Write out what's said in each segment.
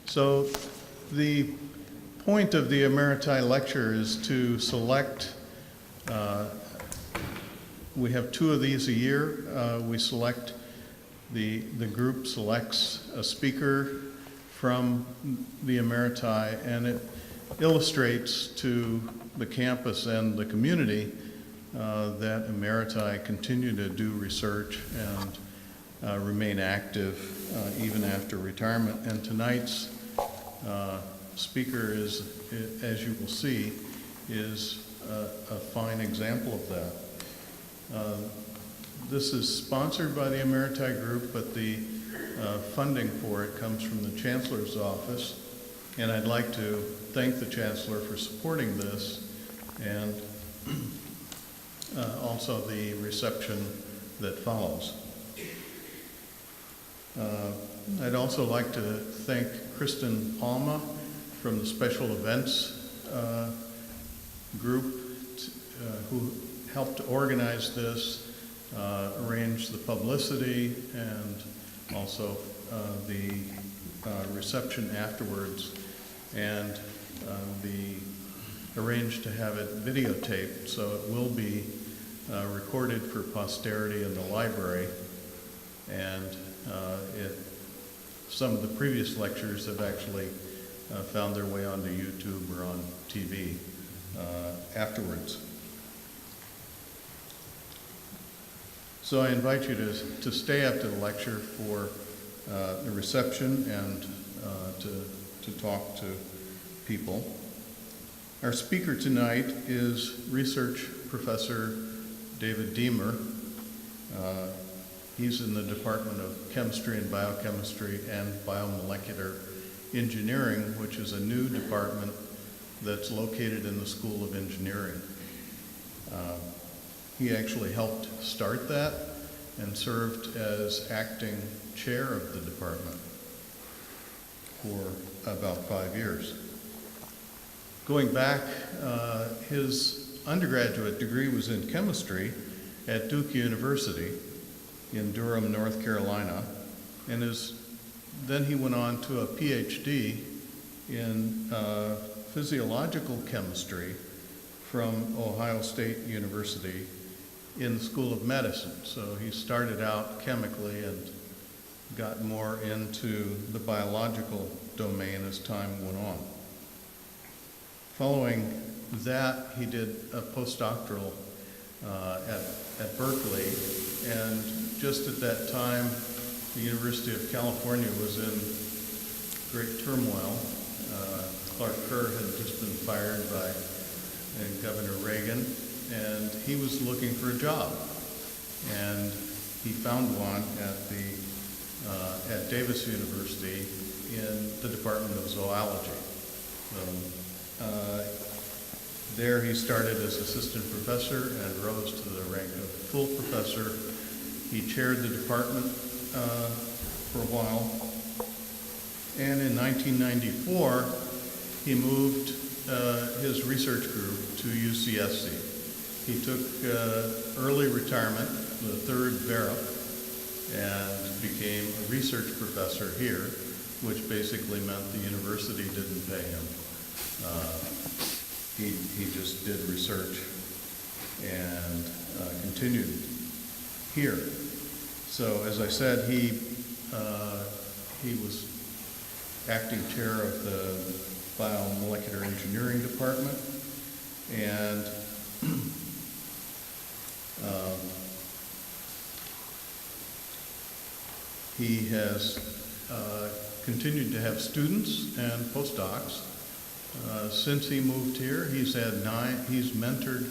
So the point of the Emeriti lecture is to select, we have 2 of these a year. We select, the group selects a speaker from the Emeriti, and it illustrates to the campus and the community that Emeriti continue to do research and remain active even after retirement. And tonight's speaker is, as you will see, is a fine example of that. This is sponsored by the Emeriti Group, but the funding for it comes from the Chancellor's office. And I'd like to thank the Chancellor for supporting this, and also the reception that follows. I'd also like to thank Kristen Palma from the Special Events group who helped organize this, arrange the publicity, and also the reception afterwards, and arranged to have it videotaped, so it will be recorded for posterity in the library. And some of the previous lectures have actually found their way onto YouTube or on TV afterwards. So I invite you to stay after the lecture for the reception and to talk to people. Our speaker tonight is research professor David Deamer. He's in the Department of Chemistry and Biochemistry and Biomolecular Engineering, which is a new department that's located in the School of Engineering. He actually helped start that and served as acting chair of the department for about 5 years. Going back, his undergraduate degree was in chemistry at Duke University in Durham, North Carolina, and then he went on to a PhD in physiological chemistry from Ohio State University in the School of Medicine. So he started out chemically and got more into the biological domain as time went on. Following that, he did a postdoctoral at Berkeley, and just at that time, the University of California was in great turmoil. Clark Kerr had just been fired by Governor Reagan, and he was looking for a job. And he found one at Davis University in the Department of Zoology. There he started as assistant professor and rose to the rank of full professor. He chaired the department for a while. And in 1994, he moved his research group to UCSC. He took early retirement, the third VERIP, and became a research professor here, which basically meant the university didn't pay him. He just did research and continued here. So as I said, he was acting chair of the biomolecular engineering department, and he has continued to have students and postdocs. Since he moved here, he's mentored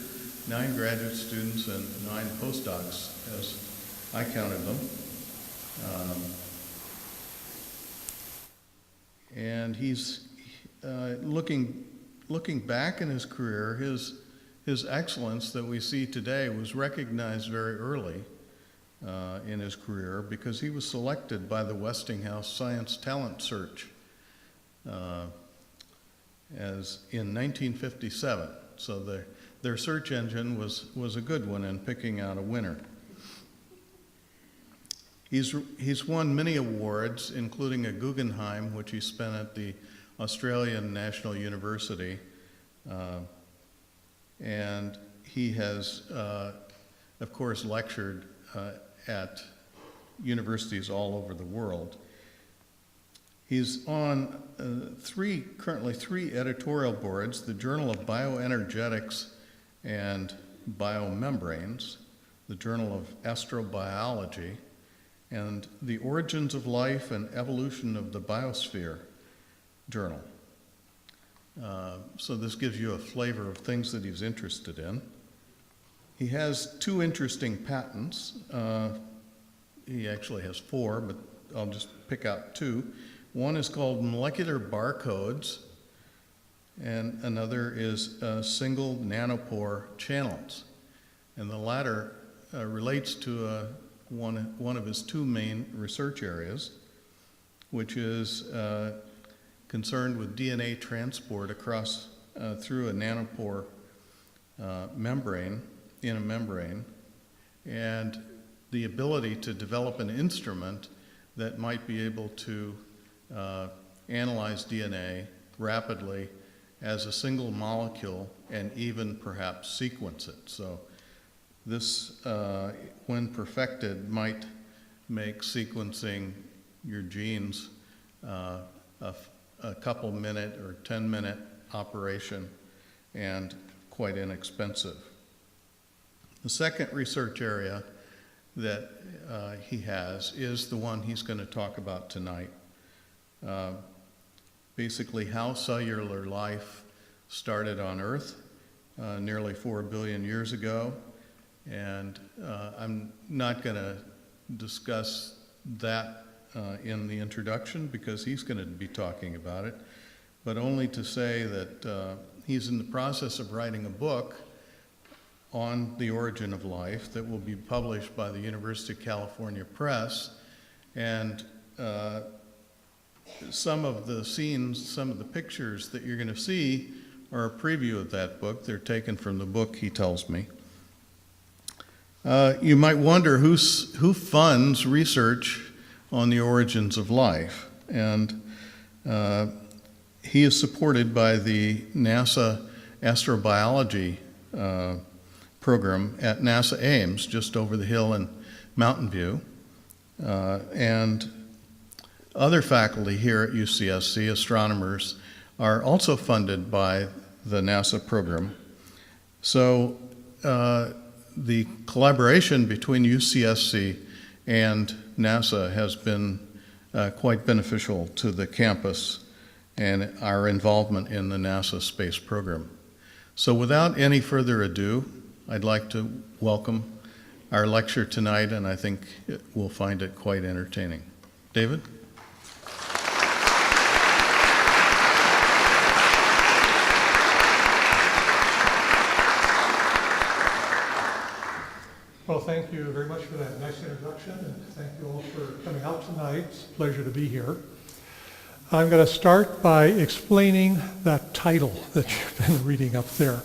9 graduate students and 9 postdocs, as I counted them. And he's looking back in his career, his excellence that we see today was recognized very early in his career, because he was selected by the Westinghouse Science Talent Search as in 1957. So their search engine was a good one in picking out a winner. He's won many awards, including a Guggenheim, which he spent at the Australian National University. And he has, of course, lectured at universities all over the world. He's on currently three editorial boards: the Journal of Bioenergetics and Biomembranes, the Journal of Astrobiology, and the Origins of Life and Evolution of the Biosphere journal. So this gives you a flavor of things that he's interested in. He has two interesting patents. He actually has four, but I'll just pick out two. One is called molecular barcodes, and another is single nanopore channels. And the latter relates to one of his two main research areas, which is concerned with DNA transport across through a nanopore membrane, in a membrane, and the ability to develop an instrument that might be able to analyze DNA rapidly as a single molecule and even perhaps sequence it. So this, when perfected, might make sequencing your genes a couple minute or 10-minute operation and quite inexpensive. The second research area that he has is the one he's going to talk about tonight. Basically how cellular life started on Earth nearly 4 billion years ago. And I'm not going to discuss that in the introduction because he's going to be talking about it, but only to say that he's in the process of writing a book on the origin of life that will be published by the University of California Press. And some of the scenes, some of the pictures that you're going to see are a preview of that book. They're taken from the book, he tells me. You might wonder who funds research on the origins of life. And he is supported by the NASA Astrobiology program at NASA Ames, just over the hill in Mountain View. And other faculty here at UCSC, astronomers, are also funded by the NASA program. So the collaboration between UCSC and NASA has been quite beneficial to the campus and our involvement in the NASA space program. So without any further ado, I'd like to welcome our lecture tonight, and I think we'll find it quite entertaining. David? Well, thank you very much for that nice introduction, and thank you all for coming out tonight. It's a pleasure to be here. I'm going to start by explaining that title that you've been reading up there.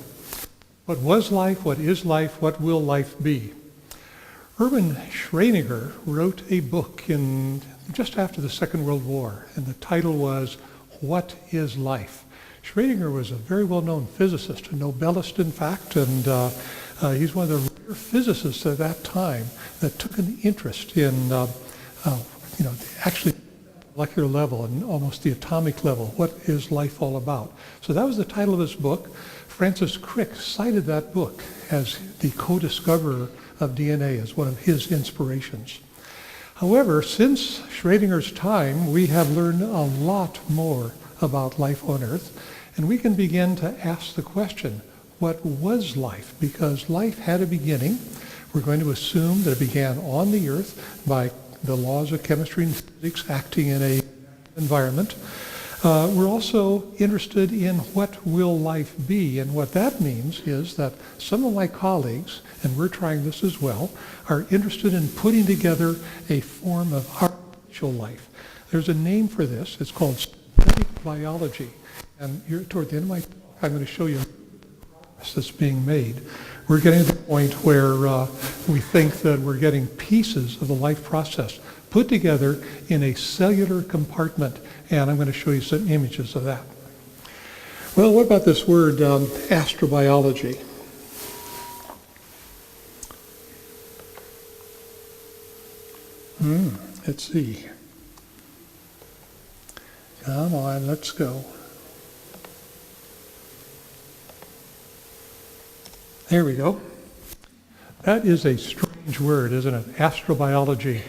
What was life? What is life? What will life be? Erwin Schrödinger wrote a book just after the Second World War, and the title was, What is Life? Schrödinger was a very well-known physicist, a Nobelist in fact, and he's one of the rare physicists at that time that took an interest in, actually molecular level and almost the atomic level. What is life all about? So that was the title of his book. Francis Crick cited that book as the co-discoverer of DNA as one of his inspirations. However, since Schrödinger's time, we have learned a lot more about life on Earth, and we can begin to ask the question, what was life? Because life had a beginning. We're going to assume that it began on the Earth by the laws of chemistry and physics acting in an environment. We're also interested in what will life be, and what that means is that some of my colleagues, and we're trying this as well, are interested in putting together a form of artificial life. There's a name for this. It's called synthetic biology. And toward the end of my talk, I'm going to show you the progress that's being made. We're getting to the point where we think that we're getting pieces of the life process put together in a cellular compartment, and I'm going to show you some images of that. Well, what about this word astrobiology? Let's see. Come on, let's go. There we go. That is a strange word, isn't it? Astrobiology.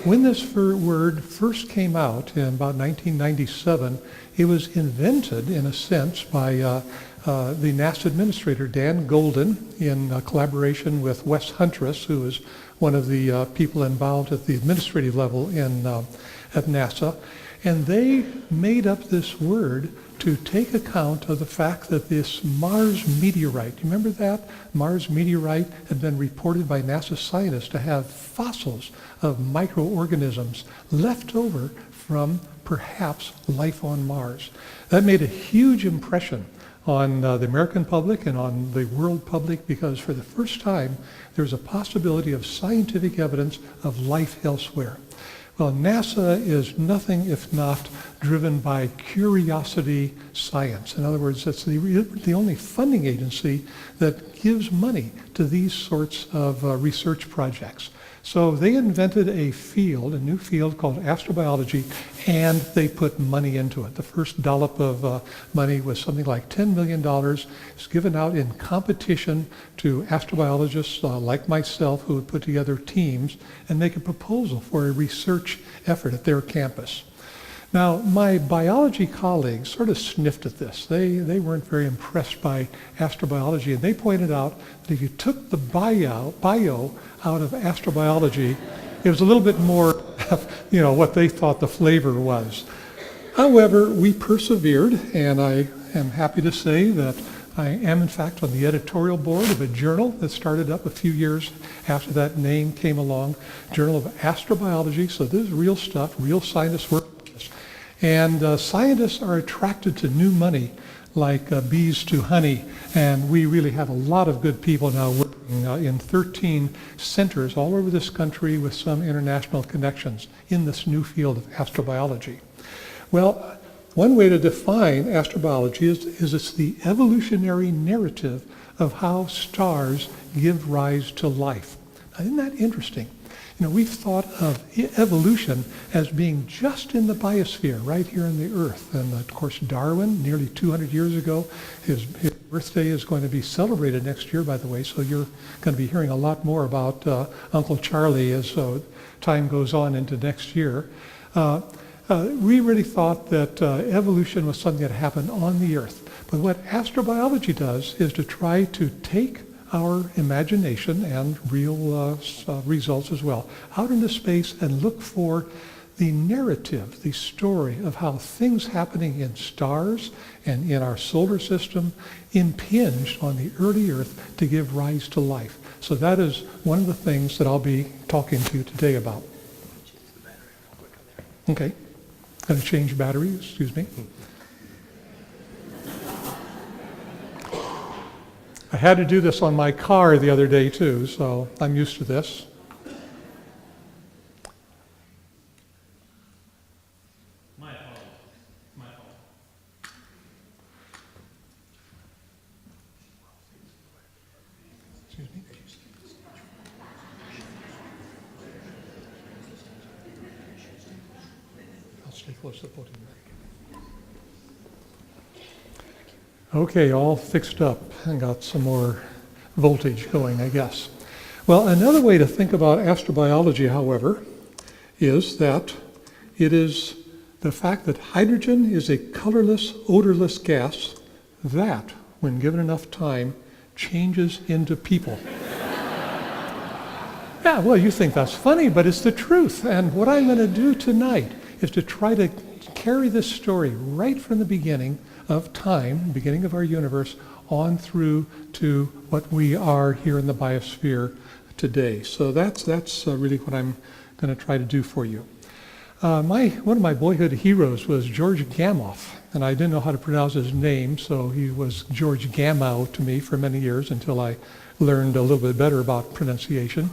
When this word first came out in about 1997, it was invented, in a sense, by the NASA administrator, Dan Golden, in collaboration with Wes Huntress, who was one of the people involved at the administrative level at NASA. And they made up this word to take account of the fact that this Mars meteorite, you remember that? Mars meteorite had been reported by NASA scientists to have fossils of microorganisms left over from perhaps life on Mars. That made a huge impression on the American public and on the world public, because for the first time there's a possibility of scientific evidence of life elsewhere. Well, NASA is nothing if not driven by curiosity science. In other words, it's the only funding agency that gives money to these sorts of research projects. So they invented a new field called astrobiology, and they put money into it. The first dollop of money was something like $10 million. It's given out in competition to astrobiologists like myself, who would put together teams and make a proposal for a research effort at their campus. Now, my biology colleagues sort of sniffed at this. They weren't very impressed by astrobiology, and they pointed out that if you took the bio out of astrobiology, it was a little bit more, what they thought the flavor was. However, we persevered, and I am happy to say that I am, in fact, on the editorial board of a journal that started up a few years after that name came along, Journal of Astrobiology. So this is real stuff, real scientists work on this. And scientists are attracted to new money like bees to honey, and we really have a lot of good people now working in 13 centers all over this country with some international connections in this new field of astrobiology. Well, one way to define astrobiology is it's the evolutionary narrative of how stars give rise to life. Now, isn't that interesting? We've thought of evolution as being just in the biosphere, right here on the Earth. And of course, Darwin, nearly 200 years ago, his birthday is going to be celebrated next year, by the way, so you're going to be hearing a lot more about Uncle Charlie as time goes on into next year. We really thought that evolution was something that happened on the Earth. But what astrobiology does is to try to take our imagination and real results as well out into space and look for the narrative, the story of how things happening in stars and in our solar system impinged on the early Earth to give rise to life. So that is one of the things that I'll be talking to you today about. Okay. Going to change batteries, excuse me. I had to do this on my car the other day too, so I'm used to this. My fault. Excuse me. I'll stay close to the podium. Okay, all fixed up and got some more voltage going, I guess. Well, another way to think about astrobiology, however, is that it is the fact that hydrogen is a colorless, odorless gas that, when given enough time, changes into people. Yeah, well, you think that's funny, but it's the truth. And what I'm going to do tonight is to try to carry this story right from the beginning of time, beginning of our universe, on through to what we are here in the biosphere today. So that's really what I'm going to try to do for you. One of my boyhood heroes was George Gamow, and I didn't know how to pronounce his name, so he was George Gamow to me for many years until I learned a little bit better about pronunciation.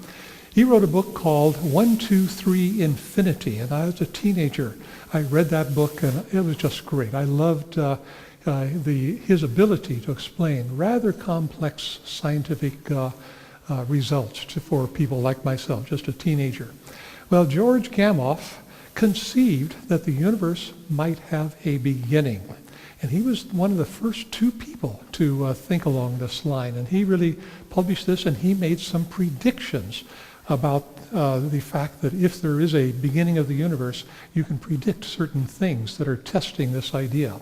He wrote a book called 1, 2, 3, Infinity, and I was a teenager. I read that book, and it was just great. I loved his ability to explain rather complex scientific results for people like myself, just a teenager. Well, George Gamow conceived that the universe might have a beginning. And he was one of the first two people to think along this line. And he really published this, and he made some predictions about the fact that if there is a beginning of the universe, you can predict certain things that are testing this idea.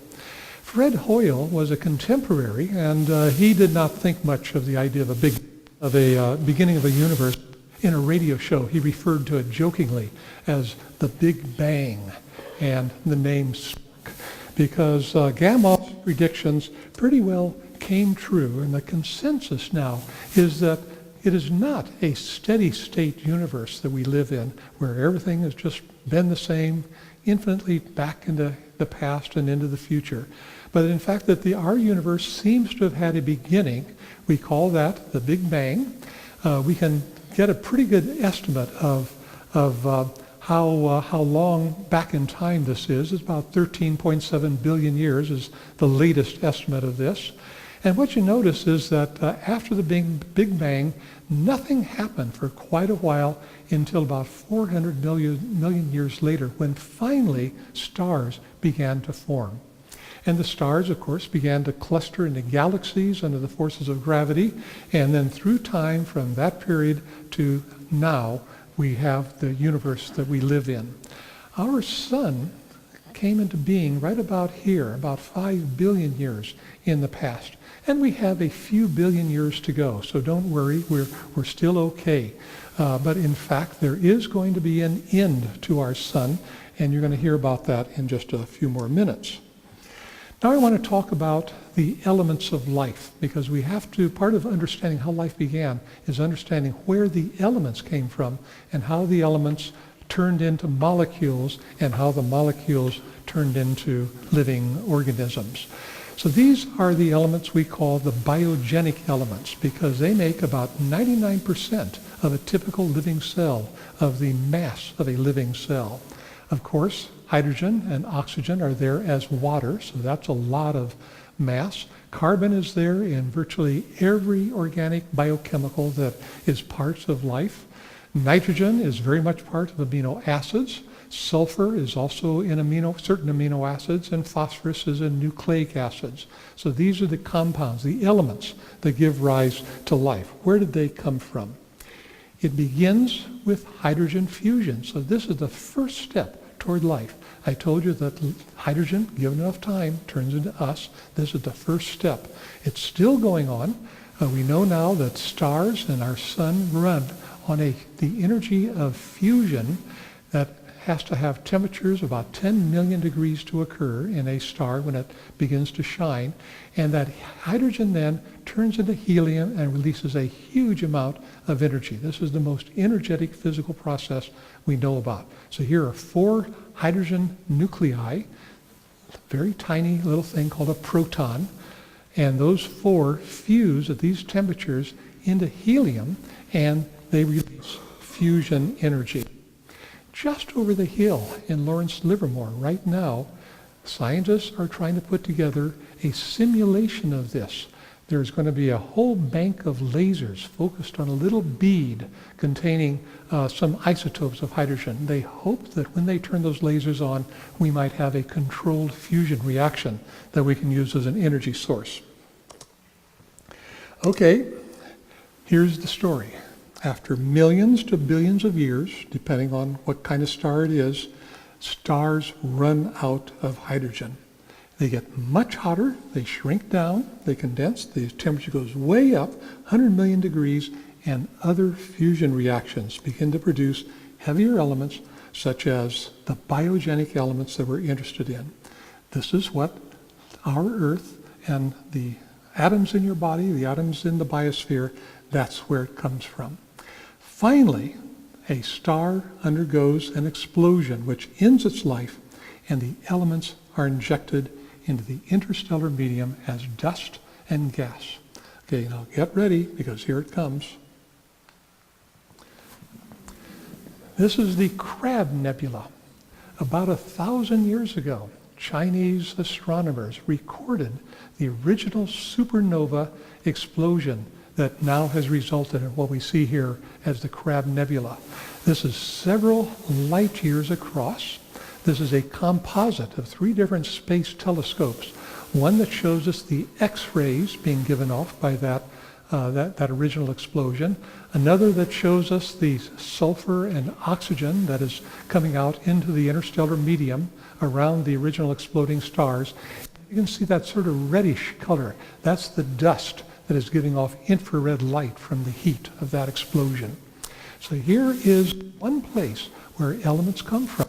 Fred Hoyle was a contemporary, and he did not think much of the idea of a beginning of a universe. In a radio show, he referred to it jokingly as the Big Bang, and the name stuck because Gamow's predictions pretty well came true, and the consensus now is that it is not a steady state universe that we live in where everything has just been the same infinitely back into the past and into the future, but in fact that our universe seems to have had a beginning. We call that the Big Bang. We can get a pretty good estimate of how long back in time this is. It's about 13.7 billion years is the latest estimate of this. And what you notice is that after the Big Bang, nothing happened for quite a while until about 400 million years later, when finally stars began to form. And the stars, of course, began to cluster into galaxies under the forces of gravity. And then through time, from that period to now, we have the universe that we live in. Our sun came into being right about here, about 5 billion years in the past. And we have a few billion years to go, so don't worry, we're still okay. But in fact, there is going to be an end to our sun, and you're going to hear about that in just a few more minutes. Now I want to talk about the elements of life, because we have to, part of understanding how life began is understanding where the elements came from and how the elements turned into molecules and how the molecules turned into living organisms. So these are the elements we call the biogenic elements, because they make about 99% of a typical living cell, of the mass of a living cell. Of course, hydrogen and oxygen are there as water, so that's a lot of mass. Carbon is there in virtually every organic biochemical that is part of life. Nitrogen is very much part of amino acids. Sulfur is also in certain amino acids, and phosphorus is in nucleic acids. So these are the compounds, the elements that give rise to life. Where did they come from? It begins with hydrogen fusion. So this is the first step toward life. I told you that hydrogen, given enough time, turns into us. This is the first step. It's still going on. We know now that stars and our sun run on the energy of fusion that has to have temperatures about 10 million degrees to occur in a star when it begins to shine. And that hydrogen then turns into helium and releases a huge amount of energy. This is the most energetic physical process we know about. So here are 4 hydrogen nuclei, a very tiny little thing called a proton, and those 4 fuse at these temperatures into helium, and they release fusion energy. Just over the hill in Lawrence Livermore right now, scientists are trying to put together a simulation of this. There's going to be a whole bank of lasers focused on a little bead containing some isotopes of hydrogen. They hope that when they turn those lasers on, we might have a controlled fusion reaction that we can use as an energy source. Okay, here's the story. After millions to billions of years, depending on what kind of star it is, stars run out of hydrogen. They get much hotter, they shrink down, they condense, the temperature goes way up, 100 million degrees, and other fusion reactions begin to produce heavier elements, such as the biogenic elements that we're interested in. This is what our Earth and the atoms in your body, the atoms in the biosphere, that's where it comes from. Finally, a star undergoes an explosion which ends its life, and the elements are injected into the interstellar medium as dust and gas. Okay, now get ready, because here it comes. This is the Crab Nebula. About 1,000 years ago, Chinese astronomers recorded the original supernova explosion that now has resulted in what we see here as the Crab Nebula. This is several light years across. This is a composite of 3 different space telescopes. One that shows us the X-rays being given off by that original explosion. Another that shows us the sulfur and oxygen that is coming out into the interstellar medium around the original exploding stars. You can see that sort of reddish color. That's the dust that is giving off infrared light from the heat of that explosion. So here is one place where elements come from.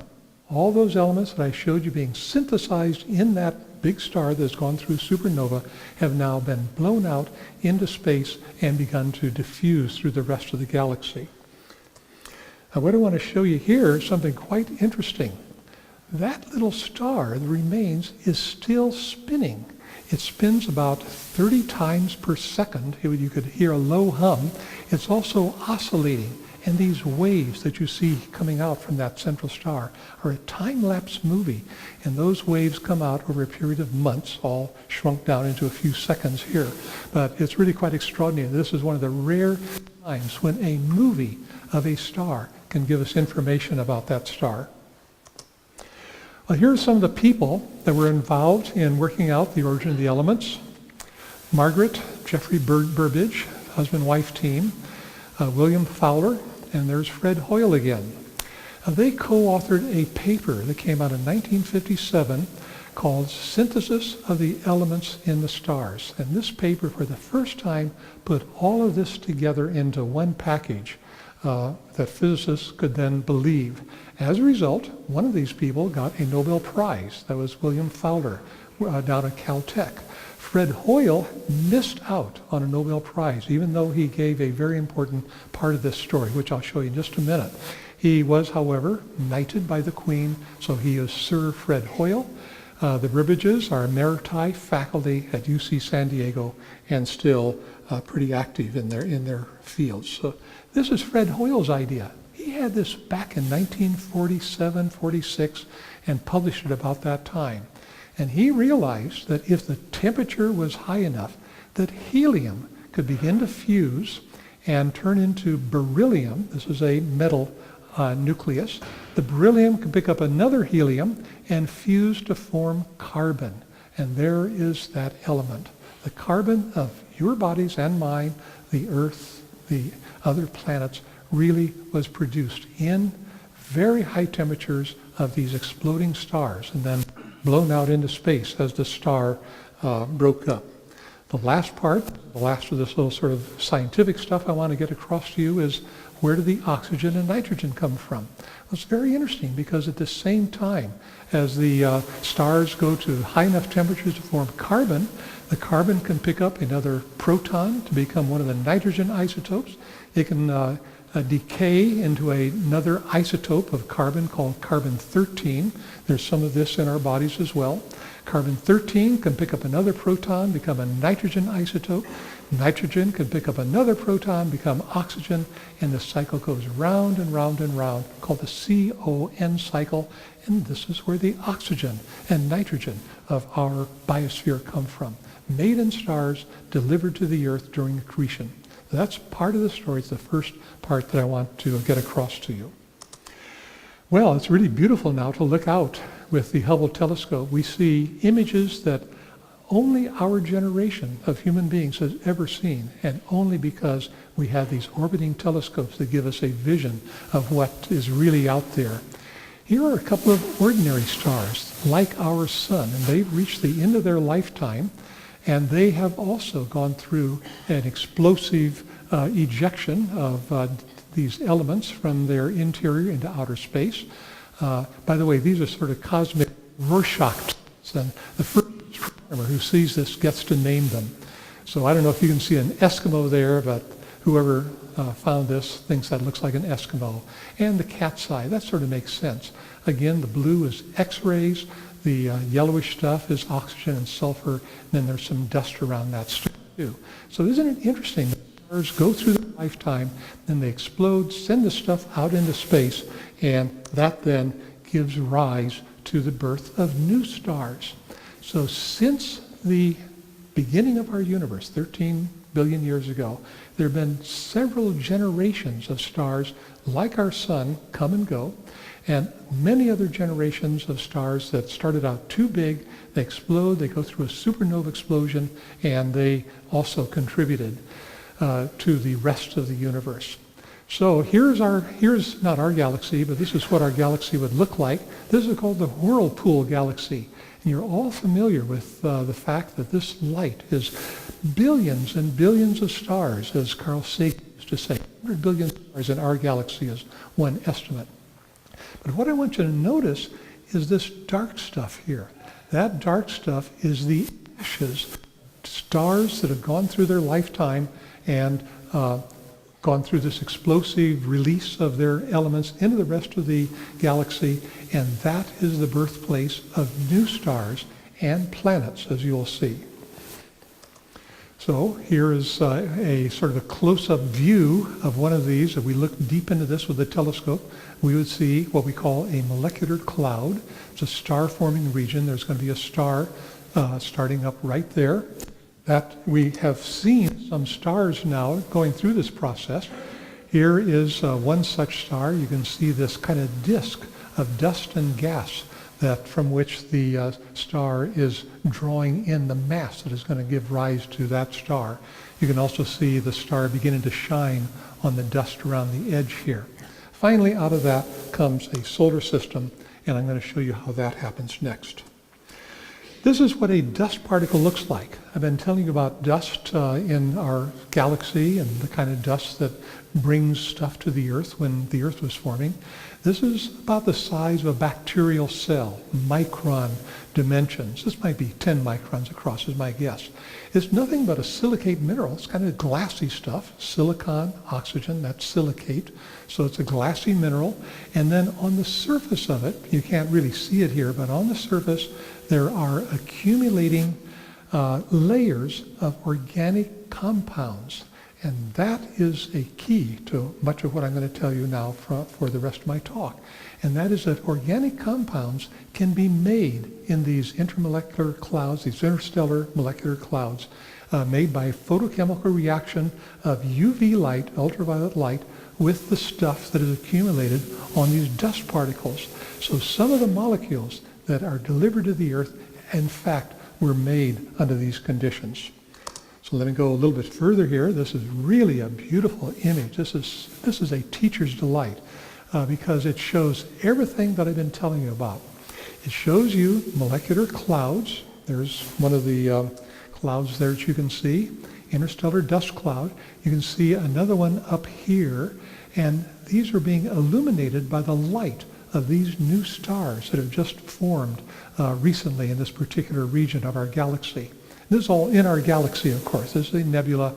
All those elements that I showed you being synthesized in that big star that's gone through supernova have now been blown out into space and begun to diffuse through the rest of the galaxy. Now, what I want to show you here is something quite interesting. That little star, the remains, is still spinning. It spins about 30 times per second. You could hear a low hum. It's also oscillating. And these waves that you see coming out from that central star are a time-lapse movie. And those waves come out over a period of months, all shrunk down into a few seconds here. But it's really quite extraordinary. This is one of the rare times when a movie of a star can give us information about that star. Well, here are some of the people that were involved in working out the origin of the elements. Margaret Jeffrey Burbidge, husband-wife team. William Fowler, and there's Fred Hoyle again. They co-authored a paper that came out in 1957 called Synthesis of the Elements in the Stars. And this paper, for the first time, put all of this together into one package that physicists could then believe. As a result, one of these people got a Nobel Prize. That was William Fowler down at Caltech. Fred Hoyle missed out on a Nobel Prize, even though he gave a very important part of this story, which I'll show you in just a minute. He was, however, knighted by the Queen, so he is Sir Fred Hoyle. The Burbidges are Emeriti faculty at UC San Diego and still pretty active in their fields. So this is Fred Hoyle's idea. He had this back in 1947, 46, and published it about that time. And he realized that if the temperature was high enough, that helium could begin to fuse and turn into beryllium. This is a metal nucleus. The beryllium could pick up another helium and fuse to form carbon. And there is that element. The carbon of your bodies and mine, the Earth, the other planets, really was produced in very high temperatures of these exploding stars, and then blown out into space as the star broke up. The last part, the last of this little sort of scientific stuff I want to get across to you is, where do the oxygen and nitrogen come from? Well, it's very interesting because at the same time as the stars go to high enough temperatures to form carbon, the carbon can pick up another proton to become one of the nitrogen isotopes. It can decay into another isotope of carbon called carbon-13. There's some of this in our bodies as well. Carbon-13 can pick up another proton, become a nitrogen isotope. Nitrogen can pick up another proton, become oxygen, and the cycle goes round and round and round, called the CON cycle. And this is where the oxygen and nitrogen of our biosphere come from, made in stars, delivered to the Earth during accretion. That's part of the story. It's the first part that I want to get across to you. Well, it's really beautiful now to look out with the Hubble telescope. We see images that only our generation of human beings has ever seen, and only because we have these orbiting telescopes that give us a vision of what is really out there. Here are a couple of ordinary stars, like our sun, and they've reached the end of their lifetime. And they have also gone through an explosive ejection of these elements from their interior into outer space. By the way, these are sort of cosmic Rorschach tests, and the first astronomer who sees this gets to name them. So I don't know if you can see an Eskimo there, but whoever found this thinks that looks like an Eskimo. And the cat's eye, that sort of makes sense. Again, the blue is X-rays, the yellowish stuff is oxygen and sulfur, and then there's some dust around that stuff too. So isn't it interesting that stars go through their lifetime, then they explode, send the stuff out into space, and that then gives rise to the birth of new stars. So since the beginning of our universe, 13 billion years ago, there have been several generations of stars like our sun come and go, and many other generations of stars that started out too big, they explode, they go through a supernova explosion, and they also contributed to the rest of the universe. So here's not our galaxy, but this is what our galaxy would look like. This is called the Whirlpool Galaxy. And you're all familiar with the fact that this light is billions and billions of stars, as Carl Sagan used to say. 100 billion stars in our galaxy is one estimate. But what I want you to notice is this dark stuff here. That dark stuff is the ashes, stars that have gone through their lifetime and gone through this explosive release of their elements into the rest of the galaxy, and that is the birthplace of new stars and planets, as you'll see. So here is a sort of a close-up view of one of these. If we look deep into this with a telescope, we would see what we call a molecular cloud. It's a star-forming region. There's going to be a star starting up right there. That we have seen some stars now going through this process. Here is one such star. You can see this kind of disk of dust and gas that from which the star is drawing in the mass that is going to give rise to that star. You can also see the star beginning to shine on the dust around the edge here. Finally, out of that comes a solar system, and I'm going to show you how that happens next. This is what a dust particle looks like. I've been telling you about dust in our galaxy and the kind of dust that brings stuff to the Earth when the Earth was forming. This is about the size of a bacterial cell, micron dimensions. This might be 10 microns across is my guess. It's nothing but a silicate mineral. It's kind of glassy stuff. Silicon, oxygen, that's silicate. So it's a glassy mineral. And then on the surface of it, you can't really see it here, but on the surface there are accumulating layers of organic compounds. And that is a key to much of what I'm going to tell you now for the rest of my talk. And that is that organic compounds can be made in these intermolecular clouds, these interstellar molecular clouds, made by photochemical reaction of UV light, ultraviolet light, with the stuff that is accumulated on these dust particles. So some of the molecules that are delivered to the Earth, in fact, were made under these conditions. So let me go a little bit further here. This is really a beautiful image. This is a teacher's delight because it shows everything that I've been telling you about. It shows you molecular clouds. There's one of the clouds there that you can see, interstellar dust cloud. You can see another one up here, and these are being illuminated by the light of these new stars that have just formed recently in this particular region of our galaxy. This is all in our galaxy, of course. This is a nebula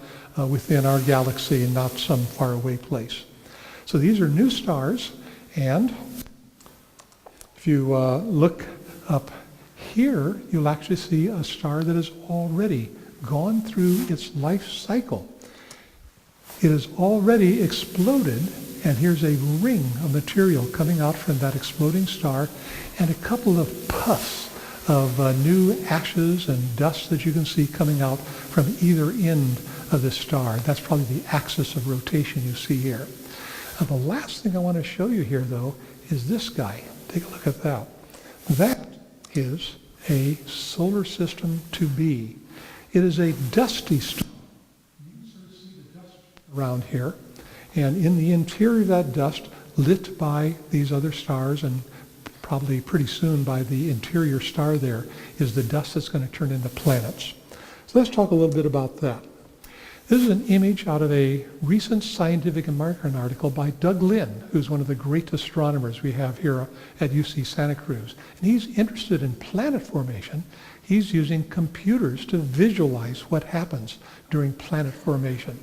within our galaxy and not some faraway place. So these are new stars, and if you look up here, you'll actually see a star that has already gone through its life cycle. It has already exploded, and here's a ring of material coming out from that exploding star, and a couple of puffs of new ashes and dust that you can see coming out from either end of the star. That's probably the axis of rotation you see here. The last thing I want to show you here, though, is this guy. Take a look at that. That is a solar system 2b. It is a dusty star. You can sort of see the dust around here. And in the interior of that dust, lit by these other stars, and probably pretty soon by the interior star there, is the dust that's going to turn into planets. So let's talk a little bit about that. This is an image out of a recent Scientific American article by Doug Lynn, who's one of the great astronomers we have here at UC Santa Cruz. And he's interested in planet formation. He's using computers to visualize what happens during planet formation.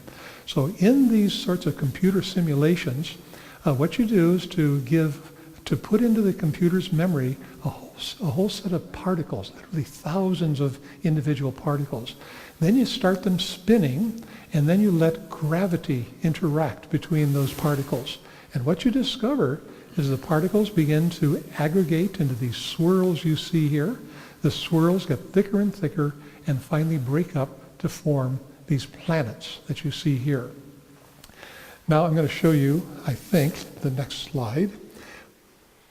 So in these sorts of computer simulations, what you do is to put into the computer's memory a whole set of particles, literally thousands of individual particles. Then you start them spinning, and then you let gravity interact between those particles. And what you discover is the particles begin to aggregate into these swirls you see here. The swirls get thicker and thicker and finally break up to form these planets that you see here. Now I'm going to show you, I think, the next slide.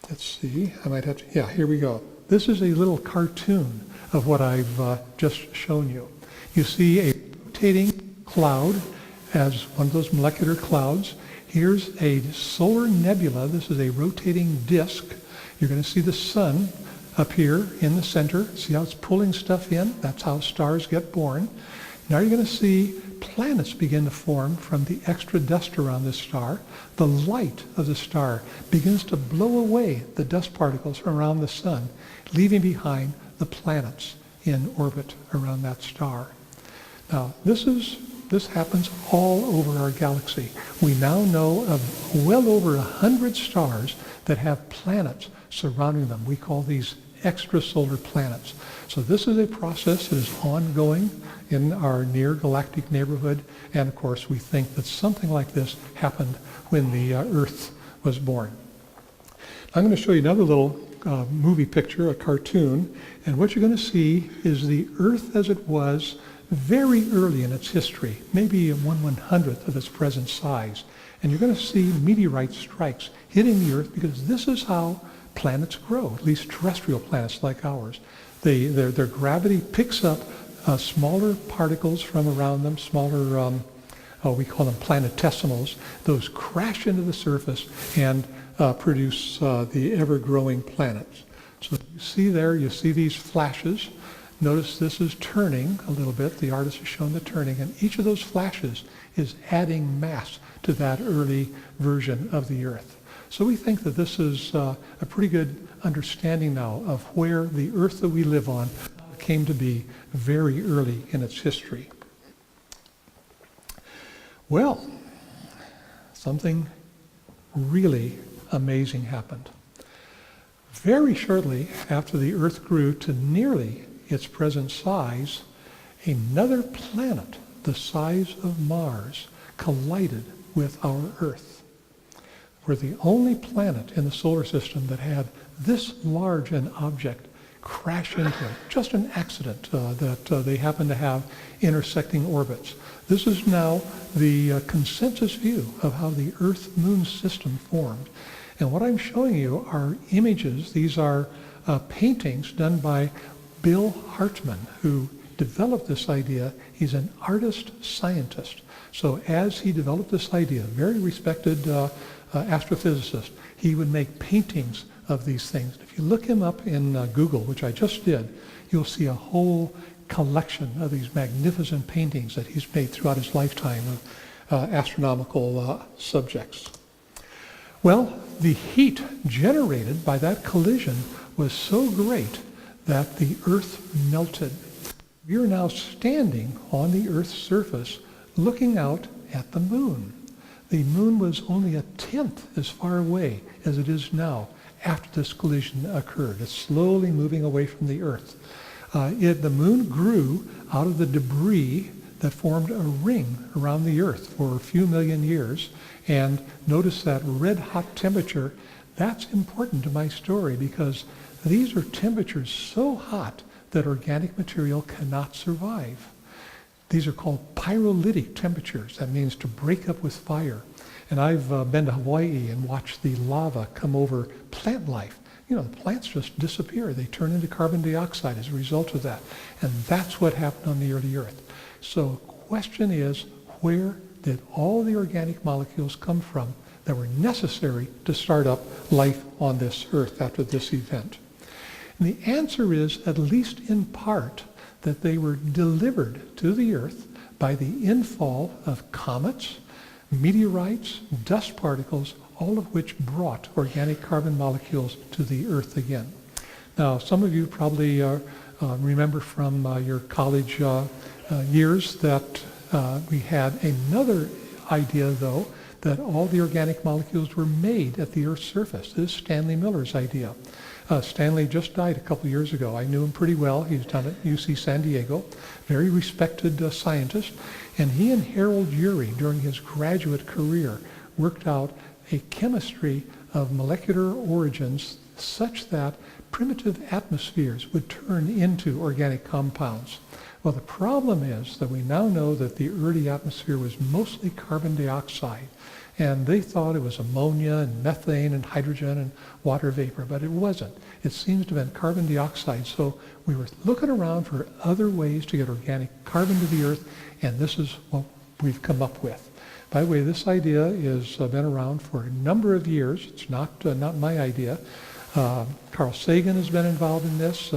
Let's see, I might have to, yeah, here we go. This is a little cartoon of what I've just shown you. You see a rotating cloud as one of those molecular clouds. Here's a solar nebula. This is a rotating disk. You're going to see the sun up here in the center. See how it's pulling stuff in? That's how stars get born. Now you're going to see planets begin to form from the extra dust around this star. The light of the star begins to blow away the dust particles from around the sun, leaving behind the planets in orbit around that star. Now, this happens all over our galaxy. We now know of well over 100 stars that have planets surrounding them. We call these extrasolar planets. So this is a process that is ongoing in our near galactic neighborhood, and of course we think that something like this happened when the Earth was born. I'm going to show you another little movie picture, a cartoon, and what you're going to see is the Earth as it was very early in its history, maybe 1/100th of its present size. And you're going to see meteorite strikes hitting the Earth because this is how planets grow, at least terrestrial planets like ours. Their gravity picks up smaller particles from around them, smaller, we call them planetesimals. Those crash into the surface and produce the ever-growing planets. So you see there, you see these flashes. Notice this is turning a little bit. The artist has shown the turning, and each of those flashes is adding mass to that early version of the Earth. So we think that this is a pretty good understanding now of where the Earth that we live on came to be very early in its history. Well, something really amazing happened. Very shortly after the Earth grew to nearly its present size, another planet the size of Mars collided with our Earth. We're the only planet in the solar system that had this large an object crash into it. Just an accident that they happen to have intersecting orbits. This is now the consensus view of how the Earth-Moon system formed. And what I'm showing you are images. These are paintings done by Bill Hartman, who developed this idea. He's an artist scientist. So as he developed this idea, very respected astrophysicist, he would make paintings of these things. If you look him up in Google, which I just did, you'll see a whole collection of these magnificent paintings that he's made throughout his lifetime of astronomical subjects. Well, the heat generated by that collision was so great that the Earth melted. We are now standing on the Earth's surface looking out at the moon. The moon was only 1/10 as far away as it is now after this collision occurred. It's slowly moving away from the Earth. The moon grew out of the debris that formed a ring around the Earth for a few million years. And notice that red hot temperature. That's important to my story because these are temperatures so hot that organic material cannot survive. These are called pyrolytic temperatures. That means to break up with fire. And I've been to Hawaii and watched the lava come over plant life. You know, the plants just disappear. They turn into carbon dioxide as a result of that. And that's what happened on the early Earth. So the question is, where did all the organic molecules come from that were necessary to start up life on this Earth after this event? And the answer is, at least in part, that they were delivered to the Earth by the infall of comets, meteorites, dust particles, all of which brought organic carbon molecules to the Earth again. Now, some of you probably remember from your college years that we had another idea, though, that all the organic molecules were made at the Earth's surface. This is Stanley Miller's idea. Stanley just died a couple years ago. I knew him pretty well. He's done at UC San Diego, very respected scientist. And he and Harold Urey, during his graduate career, worked out a chemistry of molecular origins such that primitive atmospheres would turn into organic compounds. Well, the problem is that we now know that the early atmosphere was mostly carbon dioxide, and they thought it was ammonia and methane and hydrogen and water vapor, but it wasn't. It seems to have been carbon dioxide, so we were looking around for other ways to get organic carbon to the Earth, and this is what we've come up with. By the way, this idea has been around for a number of years. It's not my idea. Carl Sagan has been involved in this.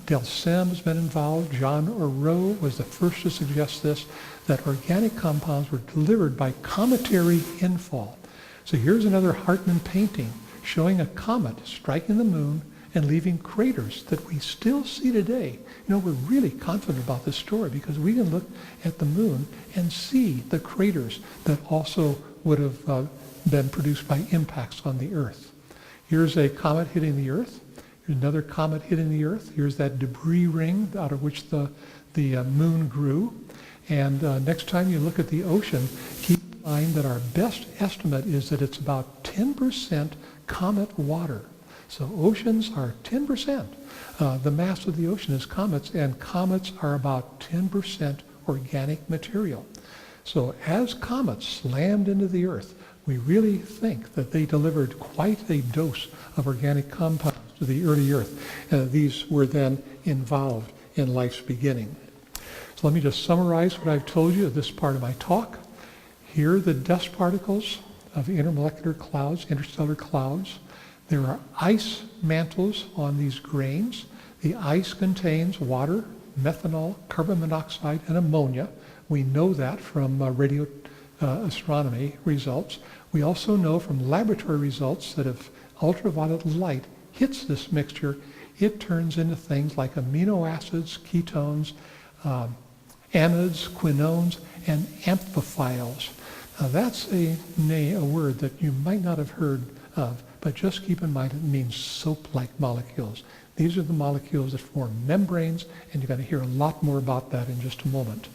Del Sim has been involved. John O'Rourke was the first to suggest this, that organic compounds were delivered by cometary infall. So here's another Hartmann painting showing a comet striking the moon and leaving craters that we still see today. You know, we're really confident about this story because we can look at the moon and see the craters that also would have been produced by impacts on the Earth. Here's a comet hitting the Earth. Here's another comet hitting the Earth. Here's that debris ring out of which the moon grew. And next time you look at the ocean, keep in mind that our best estimate is that it's about 10% comet water. So oceans are 10%. The mass of the ocean is comets, and comets are about 10% organic material. So as comets slammed into the Earth, we really think that they delivered quite a dose of organic compounds to the early Earth. These were then involved in life's beginning. So let me just summarize what I've told you at this part of my talk. Here are the dust particles of intermolecular clouds, interstellar clouds. There are ice mantles on these grains. The ice contains water, methanol, carbon monoxide, and ammonia. We know that from radio astronomy results. We also know from laboratory results that if ultraviolet light hits this mixture, it turns into things like amino acids, ketones, amides, quinones, and amphiphiles. Now that's a word that you might not have heard of, but just keep in mind it means soap-like molecules. These are the molecules that form membranes, and you're going to hear a lot more about that in just a moment.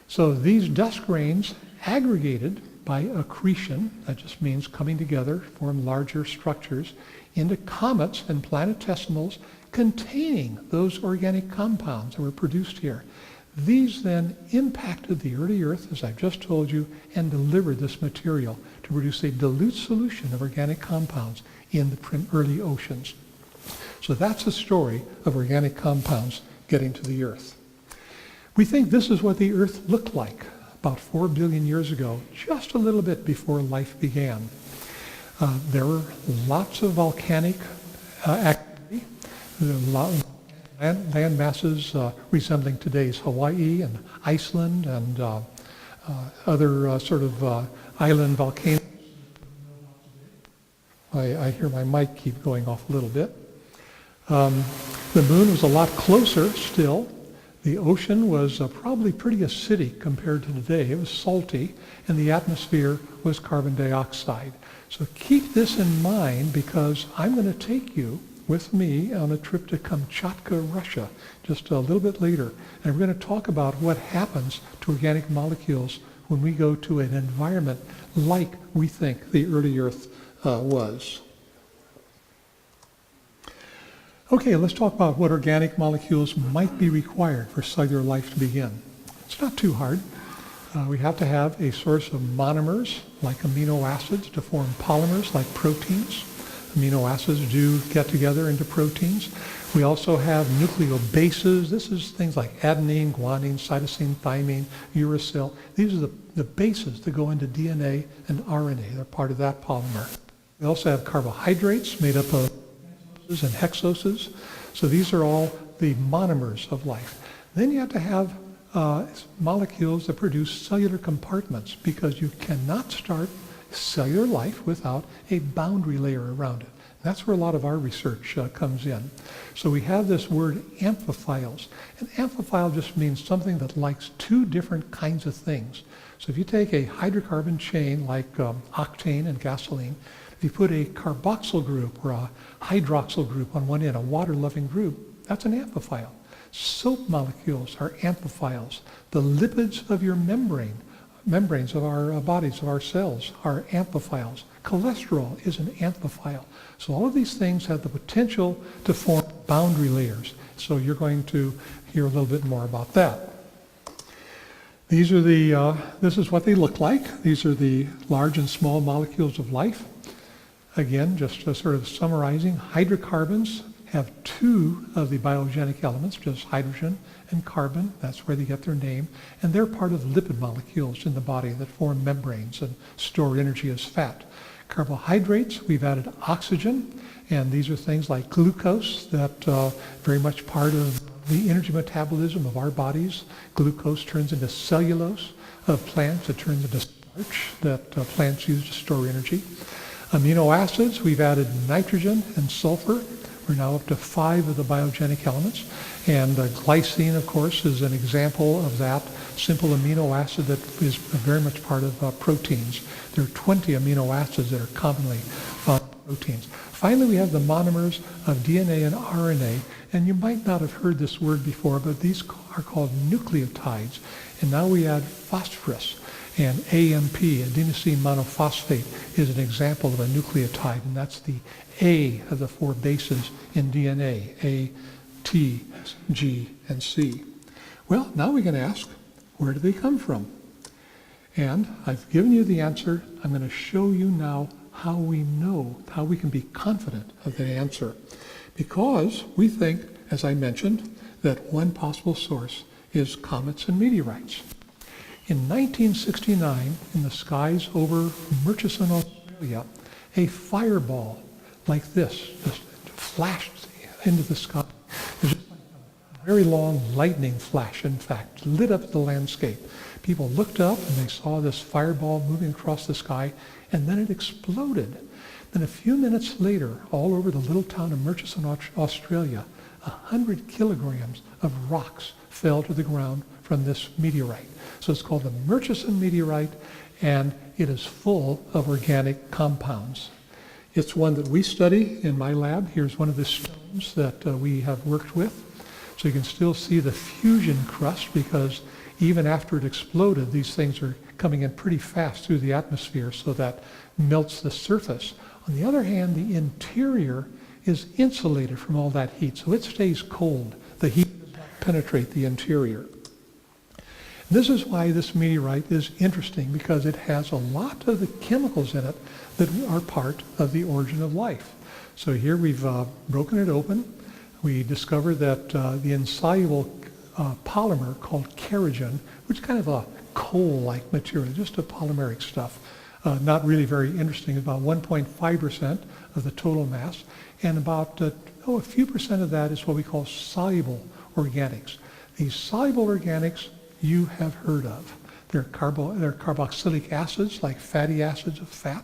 So these dust grains aggregated by accretion, that just means coming together, form larger structures, into comets and planetesimals containing those organic compounds that were produced here. These then impacted the early Earth, as I've just told you, and delivered this material to produce a dilute solution of organic compounds in the early oceans. So that's the story of organic compounds getting to the Earth. We think this is what the Earth looked like about 4 billion years ago, just a little bit before life began. There were lots of volcanic activity, land masses resembling today's Hawaii and Iceland and other sort of island volcanoes. I hear my mic keep going off a little bit. The moon was a lot closer still. The ocean was probably pretty acidic compared to today. It was salty, and the atmosphere was carbon dioxide. So keep this in mind because I'm going to take you with me on a trip to Kamchatka, Russia, just a little bit later. And we're going to talk about what happens to organic molecules when we go to an environment like we think the early Earth was. Okay, let's talk about what organic molecules might be required for cellular life to begin. It's not too hard. We have to have a source of monomers, like amino acids, to form polymers, like proteins. Amino acids do get together into proteins. We also have nucleobases. This is things like adenine, guanine, cytosine, thymine, uracil. These are the bases that go into DNA and RNA. They're part of that polymer. We also have carbohydrates made up of and hexoses. So these are all the monomers of life. Then you have to have molecules that produce cellular compartments because you cannot start cellular life without a boundary layer around it. That's where a lot of our research comes in. So we have this word amphiphiles. An amphiphile just means something that likes two different kinds of things. So if you take a hydrocarbon chain like octane and gasoline, if you put a carboxyl group or a hydroxyl group on one end, a water-loving group, that's an amphiphile. Soap molecules are amphiphiles. The lipids of your membranes of our bodies, of our cells, are amphiphiles. Cholesterol is an amphifile. So all of these things have the potential to form boundary layers. So you're going to hear a little bit more about that. These are this is what they look like. These are the large and small molecules of life. Again, just sort of summarizing, hydrocarbons have two of the biogenic elements, just hydrogen and carbon. That's where they get their name. And they're part of lipid molecules in the body that form membranes and store energy as fat. Carbohydrates, we've added oxygen, and these are things like glucose that very much part of the energy metabolism of our bodies. Glucose turns into cellulose of plants. It turns into starch that plants use to store energy. Amino acids, we've added nitrogen and sulfur. We're now up to 5 of the biogenic elements. And glycine, of course, is an example of that simple amino acid that is very much part of proteins. There are 20 amino acids that are commonly found in proteins. Finally, we have the monomers of DNA and RNA. And you might not have heard this word before, but these are called nucleotides. And now we add phosphorus. And AMP, adenosine monophosphate, is an example of a nucleotide, and that's the A of the 4 bases in DNA, A, T, G, and C. Well, now we can ask, where do they come from? And I've given you the answer. I'm going to show you now how we know, how we can be confident of the answer. Because we think, as I mentioned, that one possible source is comets and meteorites. In 1969, in the skies over Murchison, Australia, a fireball like this just flashed into the sky. It was just like a very long lightning flash, in fact, lit up the landscape. People looked up and they saw this fireball moving across the sky, and then it exploded. Then a few minutes later, all over the little town of Murchison, Australia, 100 kilograms of rocks fell to the ground from this meteorite. So it's called the Murchison meteorite, and it is full of organic compounds. It's one that we study in my lab. Here's one of the stones that we have worked with. So you can still see the fusion crust, because even after it exploded, these things are coming in pretty fast through the atmosphere, so that melts the surface. On the other hand, the interior is insulated from all that heat, so it stays cold. The heat does not penetrate the interior. This is why this meteorite is interesting, because it has a lot of the chemicals in it that are part of the origin of life. So here we've broken it open. We discovered that the insoluble polymer called kerogen, which is kind of a coal-like material, just a polymeric stuff, not really very interesting, about 1.5% of the total mass, and about a few percent of that is what we call soluble organics. These soluble organics you have heard of. They're carboxylic acids, like fatty acids of fat.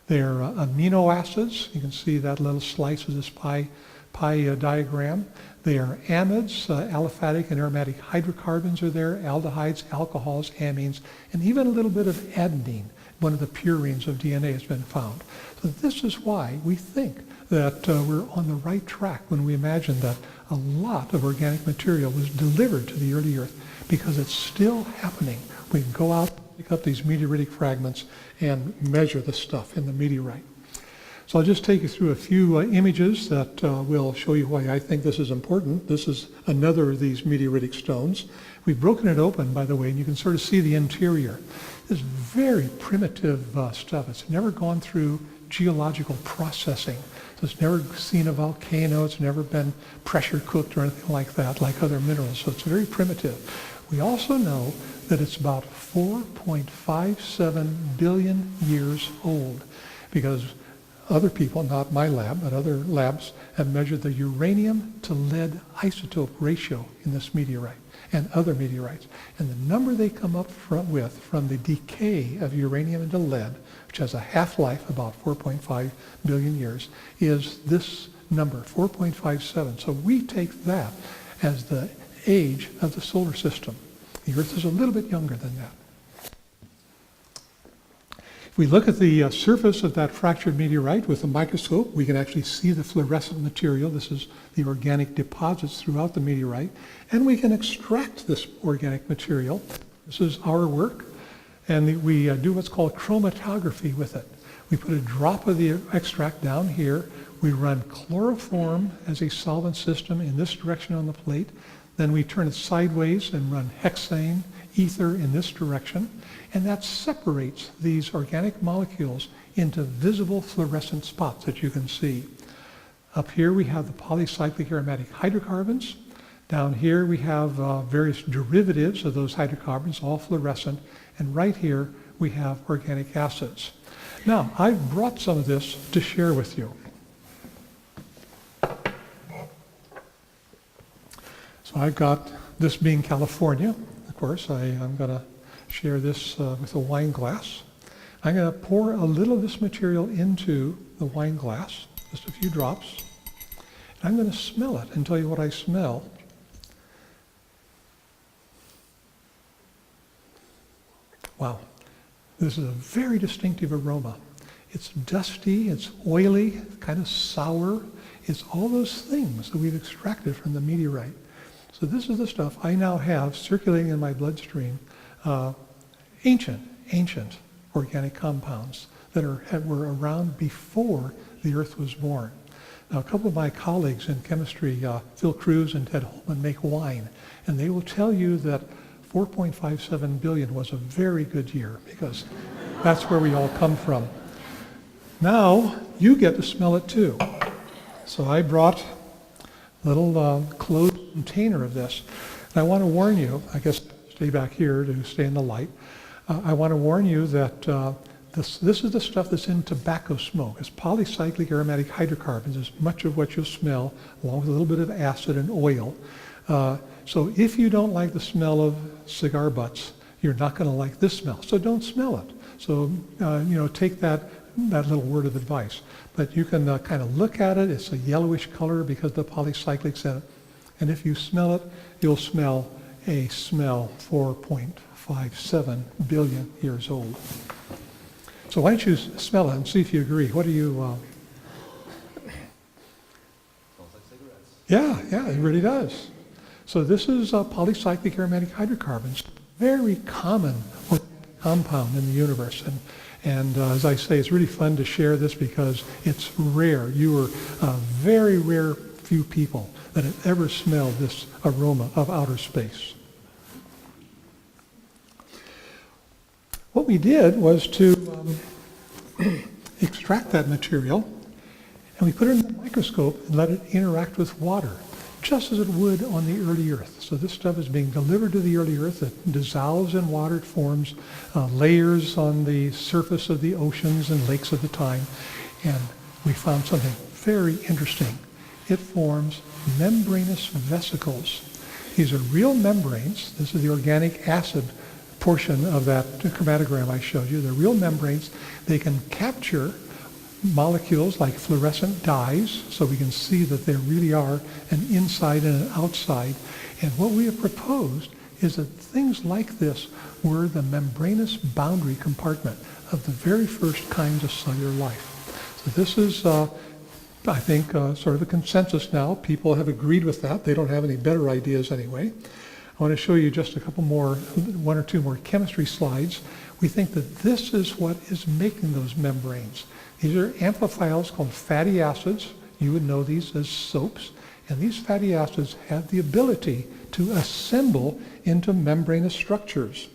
They're amino acids. You can see that little slice of this pie diagram. They are amides, aliphatic and aromatic hydrocarbons are there, aldehydes, alcohols, amines, and even a little bit of adenine. One of the purines of DNA has been found. So this is why we think that we're on the right track when we imagine that a lot of organic material was delivered to the early Earth, because it's still happening. We can go out, pick up these meteoritic fragments, and measure the stuff in the meteorite. So I'll just take you through a few images that will show you why I think this is important. This is another of these meteoritic stones. We've broken it open, by the way, and you can sort of see the interior. This is very primitive stuff. It's never gone through geological processing. So it's never seen a volcano. It's never been pressure cooked or anything like that, like other minerals. So it's very primitive. We also know that it's about 4.57 billion years old, because other people, not my lab, but other labs, have measured the uranium to lead isotope ratio in this meteorite and other meteorites. And the number they come up with from the decay of uranium into lead, we're which has a half-life about 4.5 billion years, is this number, 4.57. So we take that as the age of the solar system. The Earth is a little bit younger than that. If we look at the surface of that fractured meteorite with a microscope, we can actually see the fluorescent material. This is the organic deposits throughout the meteorite. And we can extract this organic material. This is our work. And we do what's called chromatography with it. We put a drop of the extract down here. We run chloroform as a solvent system in this direction on the plate. Then we turn it sideways and run hexane, ether in this direction. And that separates these organic molecules into visible fluorescent spots that you can see. Up here we have the polycyclic aromatic hydrocarbons. Down here we have various derivatives of those hydrocarbons, all fluorescent. And right here we have organic acids. Now, I've brought some of this to share with you. So I've got, this being California, of course, I'm going to share this with a wine glass. I'm going to pour a little of this material into the wine glass, just a few drops. And I'm going to smell it and tell you what I smell. Wow, this is a very distinctive aroma. It's dusty, it's oily, kind of sour. It's all those things that we've extracted from the meteorite. So this is the stuff I now have circulating in my bloodstream, ancient organic compounds that were around before the Earth was born. Now, a couple of my colleagues in chemistry, Phil Cruz and Ted Holman, make wine, and they will tell you that 4.57 billion was a very good year because that's where we all come from. Now, you get to smell it too. So I brought a little closed container of this. And I want to warn you, I guess stay back here to stay in the light. I want to warn you that this is the stuff that's in tobacco smoke. It's polycyclic aromatic hydrocarbons. It's much of what you'll smell, along with a little bit of acid and oil. So if you don't like the smell of cigar butts, you're not going to like this smell. So don't smell it. So, take that little word of advice. But you can kind of look at it. It's a yellowish color because the polycyclics in it. And if you smell it, you'll smell a smell 4.57 billion years old. So why don't you smell it and see if you agree. What do you... Smells like cigarettes. Yeah, it really does. So this is polycyclic aromatic hydrocarbons, very common compound in the universe. And as I say, it's really fun to share this because it's rare. You are a very rare few people that have ever smelled this aroma of outer space. What we did was to extract that material, and we put it in the microscope and let it interact with water, just as it would on the early Earth. So this stuff is being delivered to the early Earth. It dissolves in water. It forms layers on the surface of the oceans and lakes of the time. And we found something very interesting. It forms membranous vesicles. These are real membranes. This is the organic acid portion of that chromatogram I showed you. They're real membranes. They can capture molecules like fluorescent dyes, so we can see that there really are an inside and an outside. And what we have proposed is that things like this were the membranous boundary compartment of the very first kinds of cellular life. So this is, I think, sort of a consensus now. People have agreed with that. They don't have any better ideas anyway. I want to show you just a couple more, one or two more chemistry slides. We think that this is what is making those membranes. These are amphiphiles called fatty acids. You would know these as soaps. And these fatty acids have the ability to assemble into membranous structures.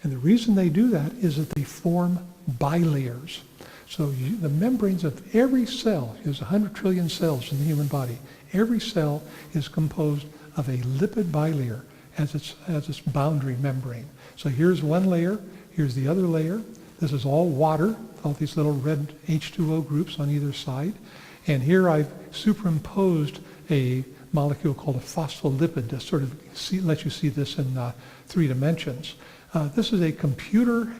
And the reason they do that is that they form bilayers. So the membranes of every cell, there's 100 trillion cells in the human body. Every cell is composed of a lipid bilayer as its boundary membrane. So here's one layer, here's the other layer. This is all water, all these little red H2O groups on either side. And here I've superimposed a molecule called a phospholipid to sort of let you see this in 3 dimensions. This is a computer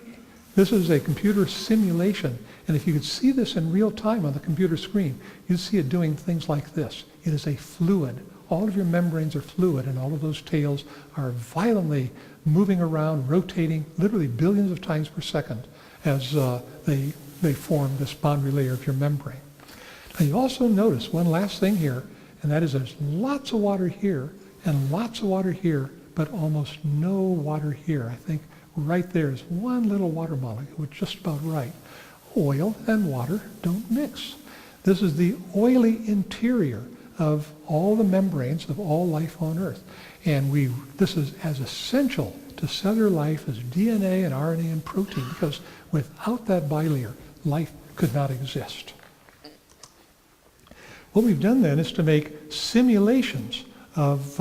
This is a computer simulation, and if you could see this in real time on the computer screen, you'd see it doing things like this. It is a fluid. All of your membranes are fluid, and all of those tails are violently moving around, rotating literally billions of times per second as they form this boundary layer of your membrane. Now you also notice one last thing here, and that is there's lots of water here and lots of water here, but almost no water here. I think right there is one little water molecule, just about right. Oil and water don't mix. This is the oily interior of all the membranes of all life on Earth. And this is as essential to cellular life as DNA and RNA and protein, because without that bilayer, life could not exist. What we've done then is to make simulations of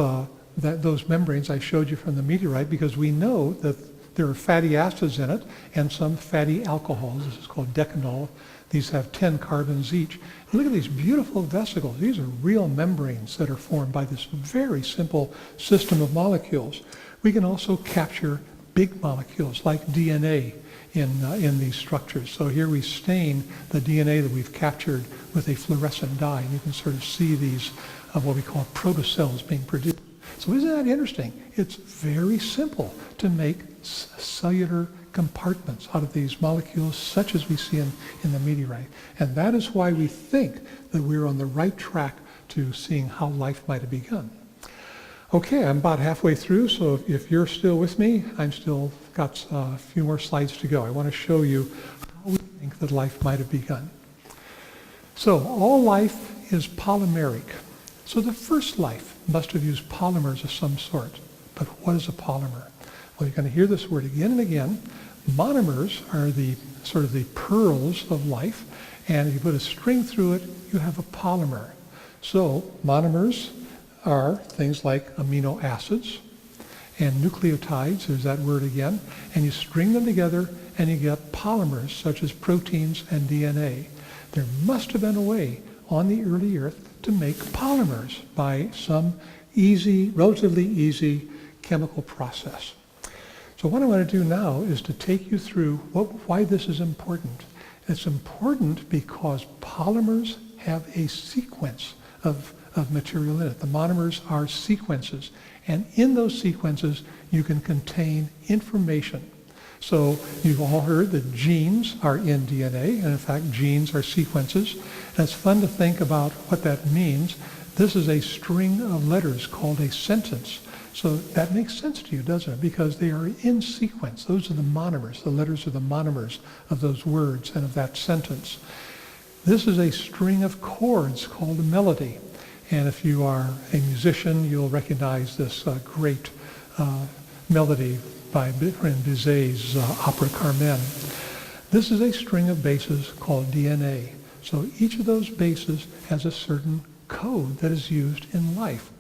those membranes I showed you from the meteorite, because we know that there are fatty acids in it and some fatty alcohols. This is called decanol. These have 10 carbons each. And look at these beautiful vesicles. These are real membranes that are formed by this very simple system of molecules. We can also capture big molecules like DNA in these structures. So here we stain the DNA that we've captured with a fluorescent dye, and you can sort of see these what we call protocells being produced. So isn't that interesting? It's very simple to make cellular compartments out of these molecules such as we see in the meteorite. And that is why we think that we're on the right track to seeing how life might have begun. Okay, I'm about halfway through, so if you're still with me, I'm still got a few more slides to go. I want to show you how we think that life might have begun. So all life is polymeric. So the first life must have used polymers of some sort. But what is a polymer? Well, you're going to hear this word again and again. Monomers are the sort of the pearls of life, and if you put a string through it, you have a polymer. So monomers are things like amino acids and nucleotides, there's that word again, and you string them together and you get polymers such as proteins and DNA. There must have been a way on the early Earth to make polymers by some easy, relatively easy chemical process. So what I want to do now is to take you through why this is important. It's important because polymers have a sequence of material in it. The monomers are sequences, and in those sequences you can contain information. So you've all heard that genes are in DNA, and in fact genes are sequences. And it's fun to think about what that means. This is a string of letters called a sentence. So that makes sense to you, doesn't it? Because they are in sequence. Those are the monomers. The letters are the monomers of those words and of that sentence. This is a string of chords called a melody. And if you are a musician, you'll recognize this great melody by Bizet's opera Carmen. This is a string of bases called DNA. So each of those bases has a certain code that is used in life.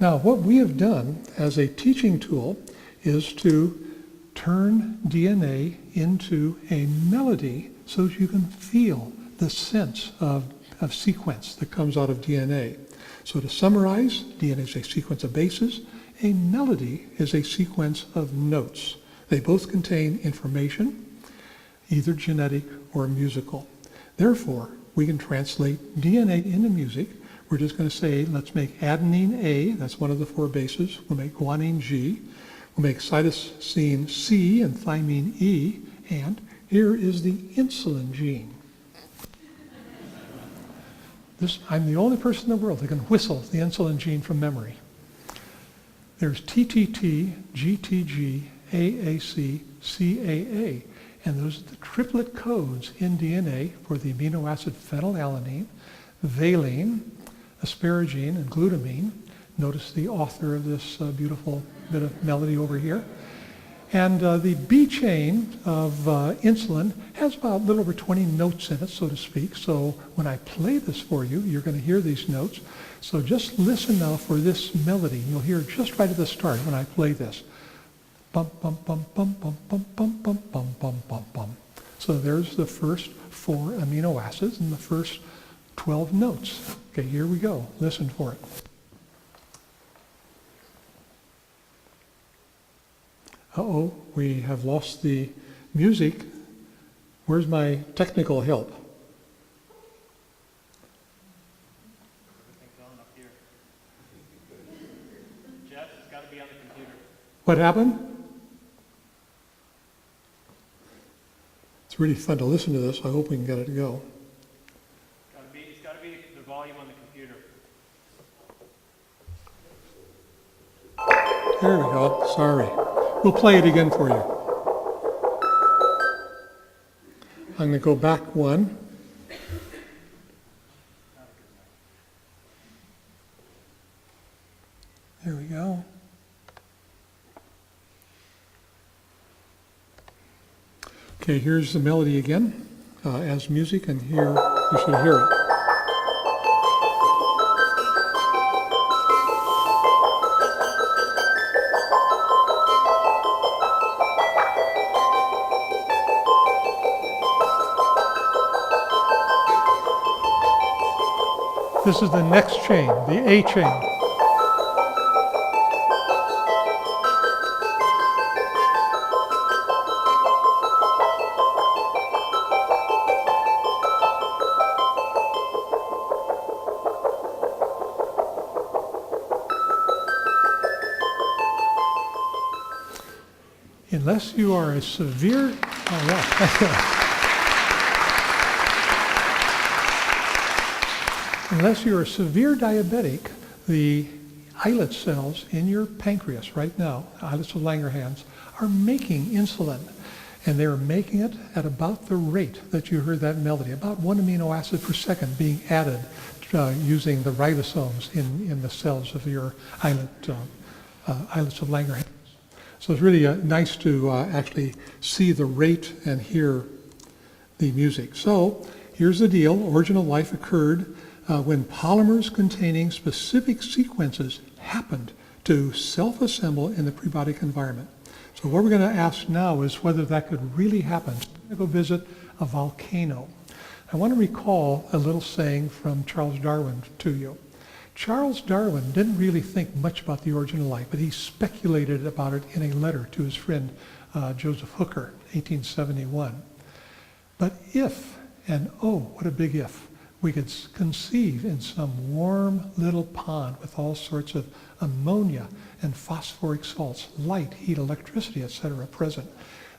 Now, what we have done as a teaching tool is to turn DNA into a melody so that you can feel the sense of sequence that comes out of DNA. So to summarize, DNA is a sequence of bases. A melody is a sequence of notes. They both contain information, either genetic or musical. Therefore, we can translate DNA into music. We're just going to say, let's make adenine A, that's one of the 4 bases. We'll make guanine G. We'll make cytosine C and thymine E. And here is the insulin gene. I'm the only person in the world that can whistle the insulin gene from memory. There's TTT, GTG, AAC, CAA, and those are the triplet codes in DNA for the amino acid phenylalanine, valine, asparagine, and glutamine. Notice the author of this beautiful bit of melody over here. And the B chain of insulin has about a little over 20 notes in it, so to speak. So when I play this for you, you're going to hear these notes. So just listen now for this melody. You'll hear it just right at the start when I play this. Bum, bum, bum, bum, bum, bum, bum, bum, bum, bum, bum, bum. So there's the first 4 amino acids and the first 12 notes. Okay, here we go. Listen for it. Uh-oh, we have lost the music. Where's my technical help? Everything's on up here. Jeff, it's got to be on the computer. What happened? It's really fun to listen to this. I hope we can get it to go. It's got to be the volume on the computer. There we go. Sorry. We'll play it again for you. I'm going to go back one. There we go. Okay, here's the melody again as music, and here you should hear it. This is the next chain, the A chain. Unless you are a severe, unless you're a severe diabetic, the islet cells in your pancreas right now, islets of Langerhans, are making insulin. And they're making it at about the rate that you heard that melody, about 1 amino acid per second being added using the ribosomes in the cells of your islets of Langerhans. So it's really nice to actually see the rate and hear the music. So here's the deal. Origin of life occurred when polymers containing specific sequences happened to self-assemble in the prebiotic environment. So what we're going to ask now is whether that could really happen. So I'm going to go visit a volcano. I want to recall a little saying from Charles Darwin to you. Charles Darwin didn't really think much about the origin of life, but he speculated about it in a letter to his friend Joseph Hooker, 1871. But if, and oh, what a big if, we could conceive in some warm little pond with all sorts of ammonia and phosphoric salts, light, heat, electricity, etc. present,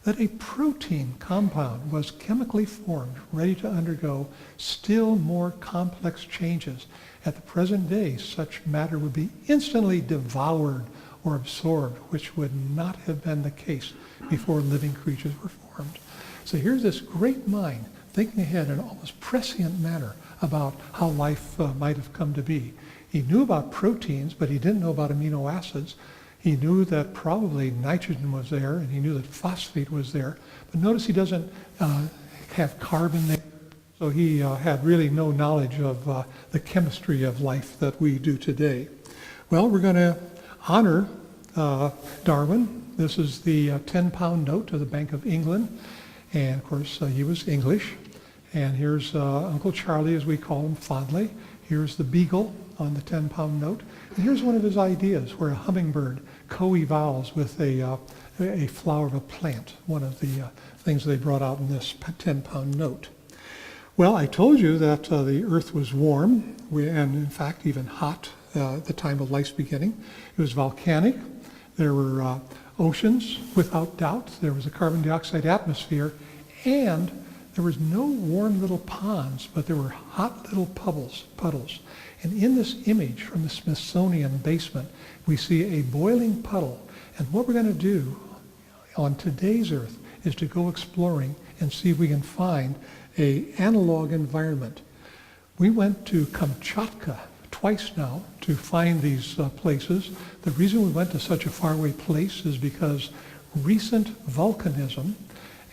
that a protein compound was chemically formed, ready to undergo still more complex changes. At the present day, such matter would be instantly devoured or absorbed, which would not have been the case before living creatures were formed. So here's this great mind thinking ahead in an almost prescient manner about how life might have come to be. He knew about proteins, but he didn't know about amino acids. He knew that probably nitrogen was there, and he knew that phosphate was there. But notice he doesn't have carbon there. So he had really no knowledge of the chemistry of life that we do today. Well, we're going to honor Darwin. This is the 10-pound note of the Bank of England. And of course, he was English. And here's Uncle Charlie, as we call him fondly. Here's the beagle on the 10-pound note. And here's one of his ideas, where a hummingbird co-evolves with a flower of a plant, one of the things they brought out in this 10-pound note. Well, I told you that the Earth was warm, and in fact even hot at the time of life's beginning. It was volcanic. There were oceans, without doubt. There was a carbon dioxide atmosphere, and there was no warm little ponds, but there were hot little puddles. And in this image from the Smithsonian basement, we see a boiling puddle. And what we're going to do on today's Earth is to go exploring and see if we can find an analog environment. We went to Kamchatka twice now to find these places. The reason we went to such a faraway place is because recent volcanism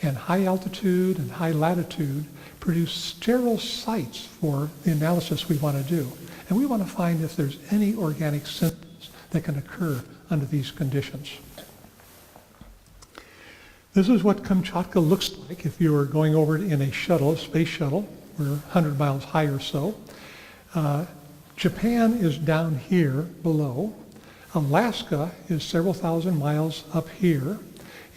and high altitude and high latitude produce sterile sites for the analysis we want to do. And we want to find if there's any organic synthesis that can occur under these conditions. This is what Kamchatka looks like if you were going over it in a shuttle, a space shuttle. We're 100 miles high or so. Japan is down here below. Alaska is several thousand miles up here.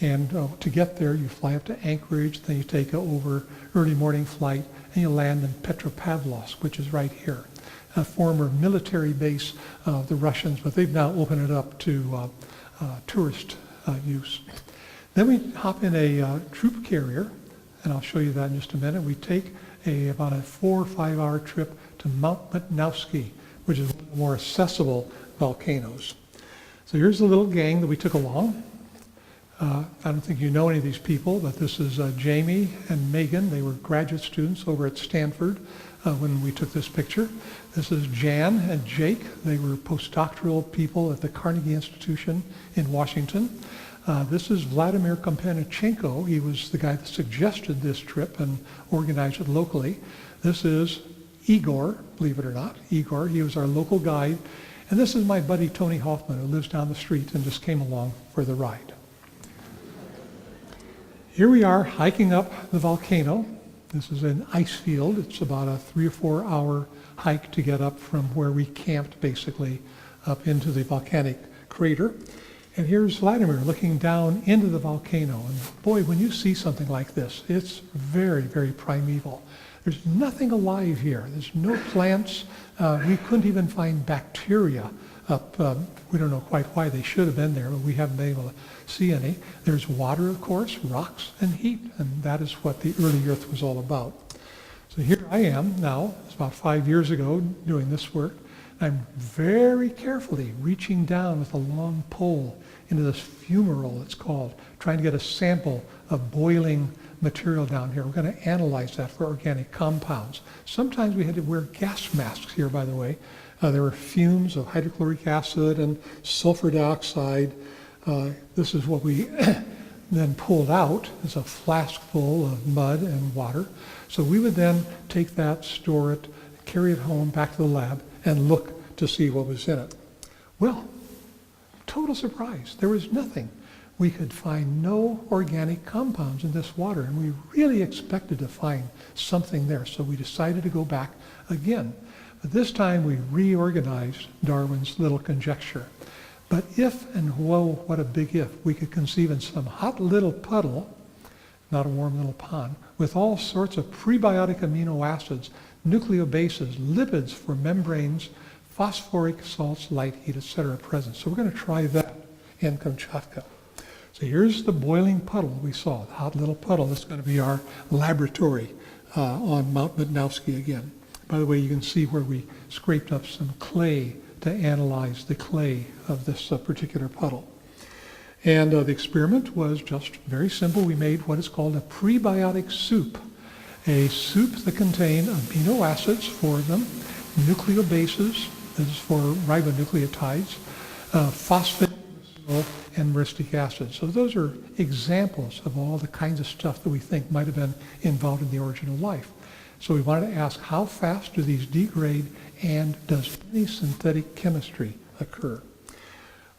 And to get there, you fly up to Anchorage, then you take a early morning flight, and you land in Petropavlovsk, which is right here, a former military base of the Russians, but they've now opened it up to tourist use. Then we hop in a troop carrier, and I'll show you that in just a minute. We take about a 4 or 5 hour trip to Mount Matnowski, which is one of the more accessible volcanoes. So here's the little gang that we took along. I don't think you know any of these people, but this is Jamie and Megan. They were graduate students over at Stanford when we took this picture. This is Jan and Jake. They were postdoctoral people at the Carnegie Institution in Washington. This is Vladimir Kompanechenko. He was the guy that suggested this trip and organized it locally. This is Igor, believe it or not, Igor. He was our local guide. And this is my buddy Tony Hoffman, who lives down the street and just came along for the ride. Here we are hiking up the volcano. This is an ice field. It's about a 3 or 4 hour hike to get up from where we camped, basically, up into the volcanic crater. And here's Vladimir looking down into the volcano. And boy, when you see something like this, it's very, very primeval. There's nothing alive here. There's no plants. We couldn't even find bacteria up. We don't know quite why they should have been there, but we haven't been able to see any. There's water, of course, rocks, and heat, and that is what the early Earth was all about. So here I am now, it's about 5 years ago, doing this work. I'm very carefully reaching down with a long pole into this fumarole, it's called, trying to get a sample of boiling material down here. We're going to analyze that for organic compounds. Sometimes we had to wear gas masks here, by the way. There were fumes of hydrochloric acid and sulfur dioxide. This is what we then pulled out. It's a flask full of mud and water. So we would then take that, store it, carry it home back to the lab, and look to see what was in it. Well, total surprise. There was nothing. We could find no organic compounds in this water, and we really expected to find something there. So we decided to go back again. But this time we reorganized Darwin's little conjecture. But if, and whoa, what a big if, we could conceive in some hot little puddle, not a warm little pond, with all sorts of prebiotic amino acids, nucleobases, lipids for membranes, phosphoric salts, light heat, etc. present. So we're going to try that in Kamchatka. So here's the boiling puddle we saw, the hot little puddle. This is going to be our laboratory on Mount Matnowski again. By the way, you can see where we scraped up some clay to analyze the clay of this particular puddle. And the experiment was just very simple. We made what is called a prebiotic soup, a soup that contained amino acids, 4 of them, nucleobases, this is for ribonucleotides, phosphate, and myristic acid. So those are examples of all the kinds of stuff that we think might have been involved in the origin of life. So we wanted to ask, how fast do these degrade, and does any synthetic chemistry occur?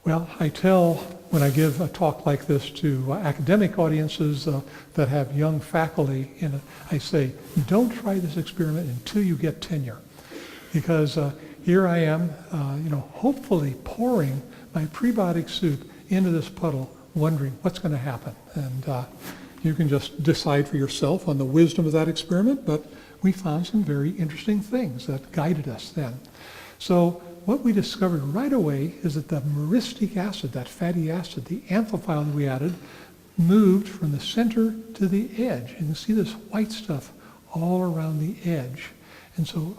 Well, I tell, when I give a talk like this to academic audiences that have young faculty in it, I say, don't try this experiment until you get tenure. Because here I am, hopefully pouring my prebiotic soup into this puddle, wondering what's going to happen. And you can just decide for yourself on the wisdom of that experiment, but we found some very interesting things that guided us then. So what we discovered right away is that the myristic acid, that fatty acid, the amphiphile that we added, moved from the center to the edge. You can see this white stuff all around the edge. And so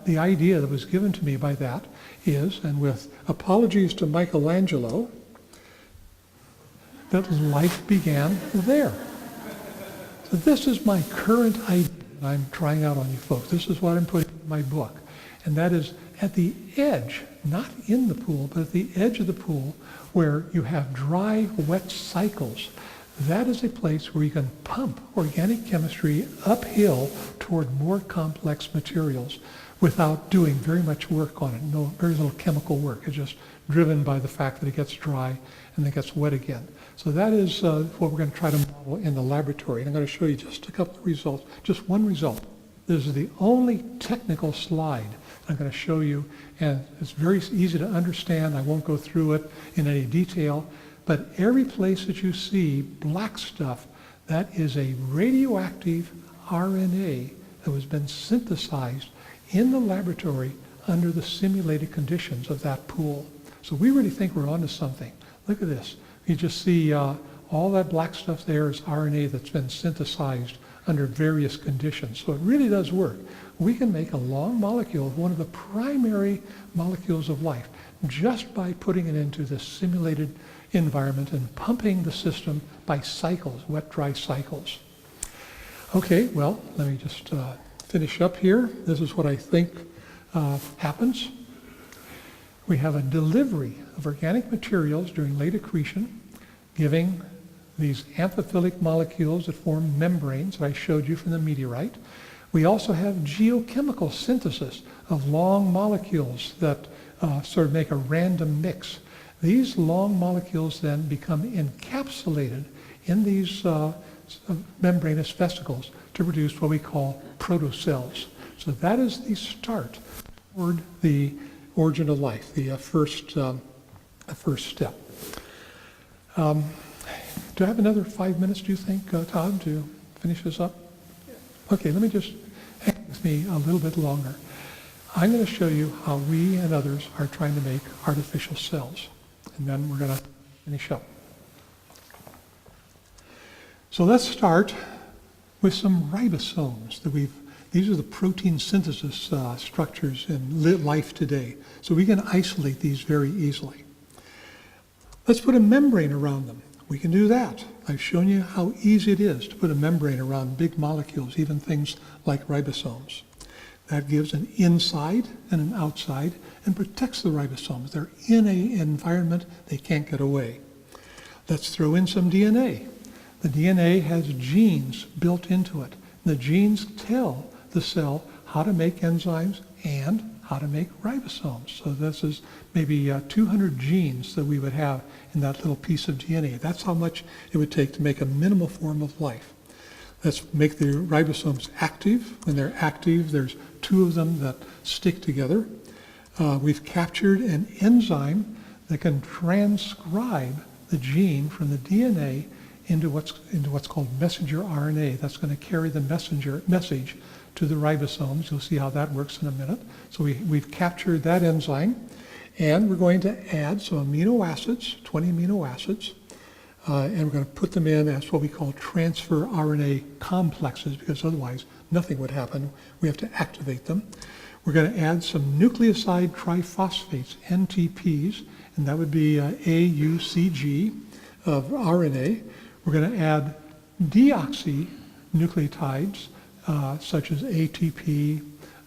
the idea that was given to me by that is, and with apologies to Michelangelo, that life began there. So this is my current idea that I'm trying out on you folks. This is what I'm putting in my book. And that is at the edge, not in the pool, but at the edge of the pool where you have dry, wet cycles. That is a place where you can pump organic chemistry uphill toward more complex materials without doing very much work on it. No, very little chemical work. It's just driven by the fact that it gets dry and then it gets wet again. So that is what we're going to try to model in the laboratory. And I'm going to show you just a couple of results, just one result. This is the only technical slide I'm going to show you, and it's very easy to understand. I won't go through it in any detail, but every place that you see black stuff, that is a radioactive RNA that has been synthesized in the laboratory under the simulated conditions of that pool. So we really think we're onto something. Look at this. You just see all that black stuff there is RNA that's been synthesized under various conditions. So it really does work. We can make a long molecule of one of the primary molecules of life just by putting it into this simulated environment and pumping the system by cycles, wet-dry cycles. Okay, well, let me just finish up here. This is what I think happens. We have a delivery of organic materials during late accretion, giving these amphiphilic molecules that form membranes that I showed you from the meteorite. We also have geochemical synthesis of long molecules that sort of make a random mix. These long molecules then become encapsulated in these membranous vesicles to produce what we call protocells. So that is the start toward the origin of life, the first step. Do I have another 5 minutes, do you think, Todd, to finish this up? Okay, let me just hang with me a little bit longer. I'm going to show you how we and others are trying to make artificial cells, and then we're going to finish up. So let's start with some ribosomes that these are the protein synthesis structures in life today. So we can isolate these very easily. Let's put a membrane around them. We can do that. I've shown you how easy it is to put a membrane around big molecules, even things like ribosomes. That gives an inside and an outside and protects the ribosomes. They're in an environment they can't get away. Let's throw in some DNA. The DNA has genes built into it. The genes tell the cell how to make enzymes and how to make ribosomes. So this is maybe 200 genes that we would have in that little piece of DNA. That's how much it would take to make a minimal form of life. Let's make the ribosomes active. When they're active, there's 2 of them that stick together. We've captured an enzyme that can transcribe the gene from the DNA into what's called messenger RNA. That's going to carry the message to the ribosomes. You'll see how that works in a minute. So we've captured that enzyme, and we're going to add some amino acids, 20 amino acids, and we're going to put them in as what we call transfer RNA complexes, because otherwise nothing would happen. We have to activate them. We're going to add some nucleoside triphosphates, NTPs, and that would be AUCG of RNA. We're going to add deoxynucleotides, such as ATP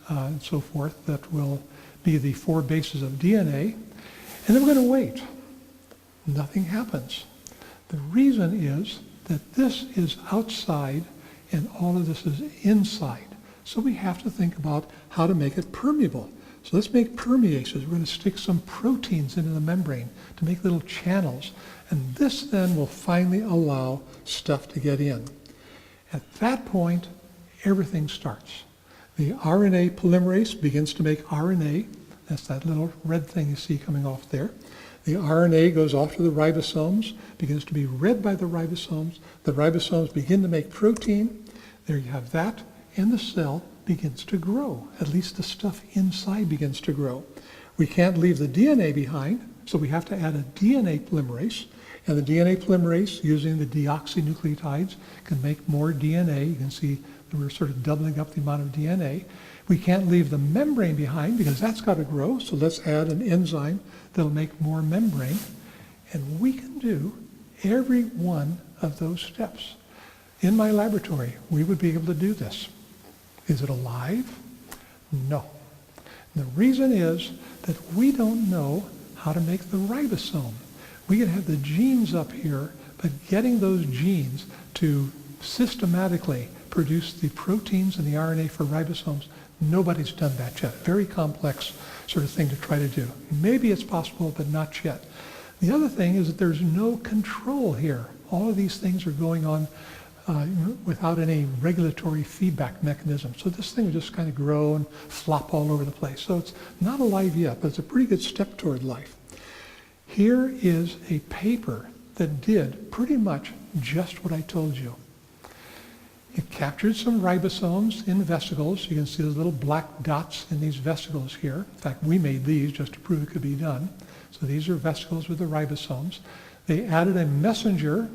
and so forth, that will be the 4 bases of DNA. And then we're going to wait. Nothing happens. The reason is that this is outside and all of this is inside. So we have to think about how to make it permeable. So let's make permeases. We're going to stick some proteins into the membrane to make little channels. And this then will finally allow stuff to get in. At that point, everything starts. The RNA polymerase begins to make RNA. That's that little red thing you see coming off there. The RNA goes off to the ribosomes, begins to be read by the ribosomes. The ribosomes begin to make protein. There you have that. And the cell begins to grow. At least the stuff inside begins to grow. We can't leave the DNA behind, so we have to add a DNA polymerase. And the DNA polymerase, using the deoxynucleotides, can make more DNA. You can see that we're sort of doubling up the amount of DNA. We can't leave the membrane behind because that's got to grow, so let's add an enzyme that'll make more membrane. And we can do every one of those steps. In my laboratory, we would be able to do this. Is it alive? No. And the reason is that we don't know how to make the ribosome. We can have the genes up here, but getting those genes to systematically produce the proteins and the RNA for ribosomes, nobody's done that yet. Very complex sort of thing to try to do. Maybe it's possible, but not yet. The other thing is that there's no control here. All of these things are going on without any regulatory feedback mechanism. So this thing will just kind of grow and flop all over the place. So it's not alive yet, but it's a pretty good step toward life. Here is a paper that did pretty much just what I told you. It captured some ribosomes in vesicles. You can see those little black dots in these vesicles here. In fact, we made these just to prove it could be done. So these are vesicles with the ribosomes. They added a messenger.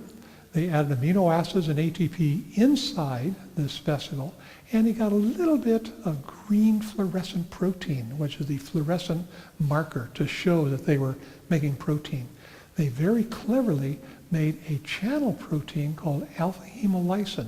They added amino acids and ATP inside this vesicle, and you got a little bit of green fluorescent protein, which is the fluorescent marker to show that they were making protein. They very cleverly made a channel protein called alpha hemolysin.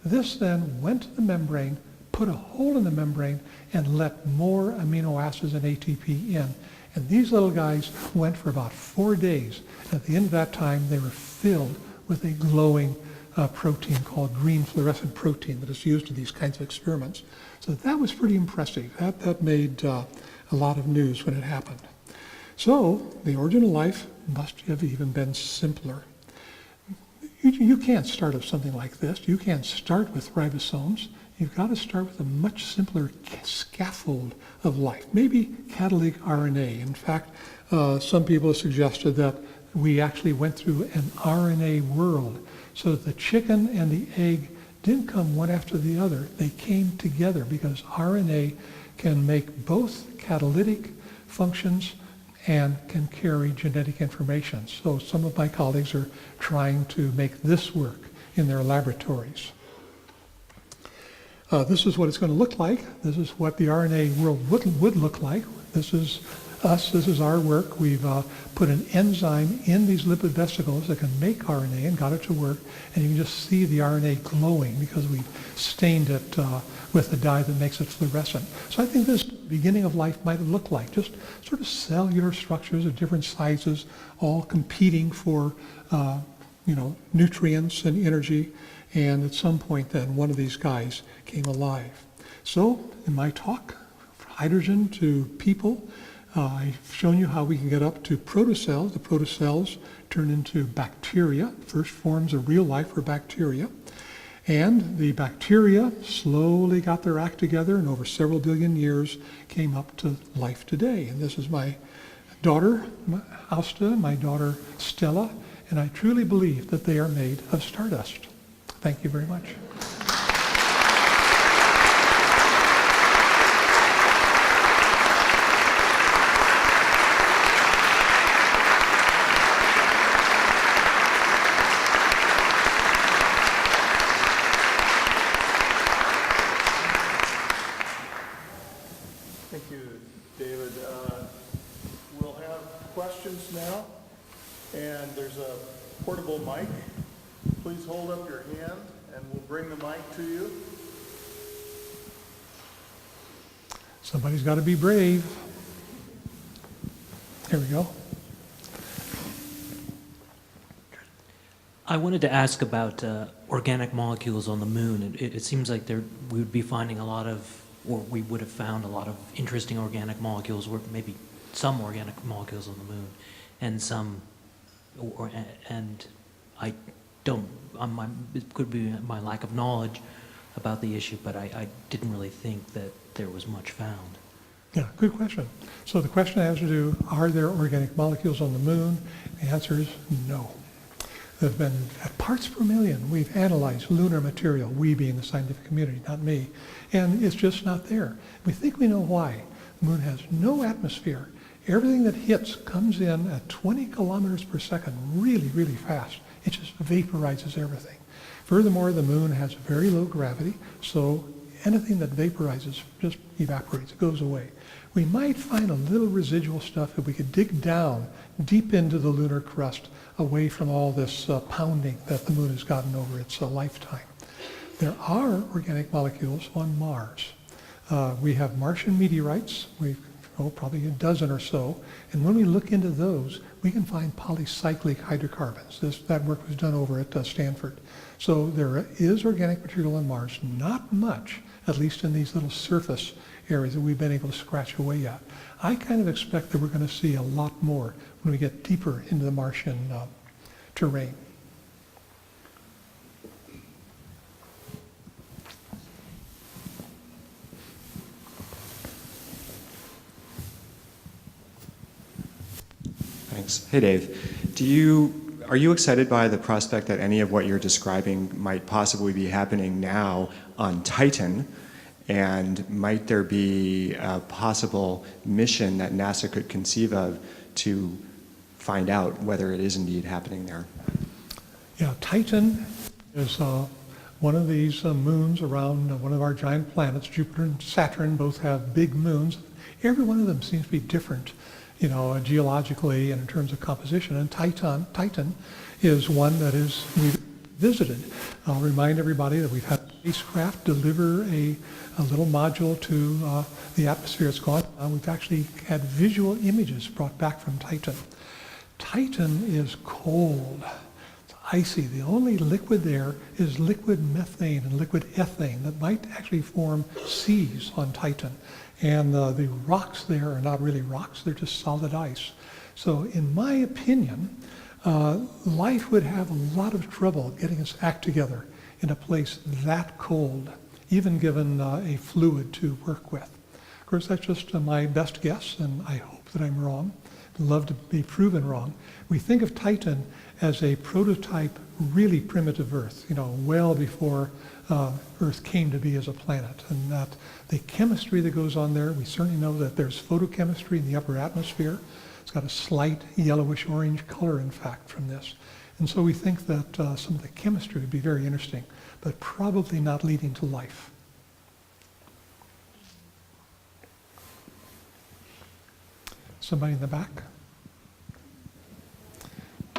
This then went to the membrane, put a hole in the membrane, and let more amino acids and ATP in. And these little guys went for about 4 days. At the end of that time, they were filled with a glowing protein called green fluorescent protein that is used in these kinds of experiments. So that was pretty impressive. That made a lot of news when it happened. So the origin of life must have even been simpler. You can't start with something like this. You can't start with ribosomes. You've got to start with a much simpler scaffold of life, maybe catalytic RNA. In fact, some people have suggested that we actually went through an RNA world, so that the chicken and the egg didn't come one after the other. They came together because RNA can make both catalytic functions and can carry genetic information. So some of my colleagues are trying to make this work in their laboratories. This is what it's going to look like. This is what the RNA world would look like. This is us. This is our work. We've put an enzyme in these lipid vesicles that can make RNA and got it to work. And you can just see the RNA glowing because we've stained it with the dye that makes it fluorescent. So I think this beginning of life might look like just sort of cellular structures of different sizes, all competing for nutrients and energy. And at some point then, one of these guys came alive. So in my talk, hydrogen to people, I've shown you how we can get up to protocells. The protocells turn into bacteria, first forms of real life for bacteria. And the bacteria slowly got their act together and over several billion years came up to life today. And this is my daughter, Austa, my daughter, Stella, and I truly believe that they are made of stardust. Thank you very much. Thank you, David. We'll have questions now, and there's a portable mic. Please hold up your hand, and we'll bring the mic to you. Somebody's got to be brave. Here we go. I wanted to ask about organic molecules on the moon. It seems like we would be finding a lot of, or we would have found a lot of interesting organic molecules, or maybe some organic molecules on the moon, and some, and I don't, it could be my lack of knowledge about the issue, but I didn't really think that there was much found. Yeah, good question. So the question has to do, are there organic molecules on the moon? The answer is no. There have been, at parts per million, we've analyzed lunar material, we being the scientific community, not me, and it's just not there. We think we know why. The moon has no atmosphere. Everything that hits comes in at 20 kilometers per second, really, really fast. It just vaporizes everything. Furthermore, the moon has very low gravity, so anything that vaporizes just evaporates, it goes away. We might find a little residual stuff if we could dig down deep into the lunar crust away from all this pounding that the moon has gotten over its lifetime. There are organic molecules on Mars. We have Martian meteorites. We've probably a dozen or so. And when we look into those, we can find polycyclic hydrocarbons. That work was done over at Stanford. So there is organic material on Mars, not much, at least in these little surface areas that we've been able to scratch away at. I kind of expect that we're going to see a lot more when we get deeper into the Martian terrain. Thanks. Hey, Dave. Do you Are you excited by the prospect that any of what you're describing might possibly be happening now on Titan? And might there be a possible mission that NASA could conceive of to find out whether it is indeed happening there? Yeah, Titan is one of these moons around one of our giant planets. Jupiter and Saturn both have big moons. Every one of them seems to be different, you know, geologically and in terms of composition. And Titan is one that we've visited. I'll remind everybody that we've had a spacecraft deliver a little module to the atmosphere. It's gone. We've actually had visual images brought back from Titan. Titan is cold. It's icy. The only liquid there is liquid methane and liquid ethane that might actually form seas on Titan. And the rocks there are not really rocks, they're just solid ice. So in my opinion, life would have a lot of trouble getting its act together in a place that cold, even given a fluid to work with. Of course, that's just my best guess, and I hope that I'm wrong. I'd love to be proven wrong. We think of Titan as a prototype, really primitive Earth, you know, well before Earth came to be as a planet, and that the chemistry that goes on there, we certainly know that there's photochemistry in the upper atmosphere. It's got a slight yellowish orange color, in fact, from this. And so we think that some of the chemistry would be very interesting, but probably not leading to life. Somebody in the back?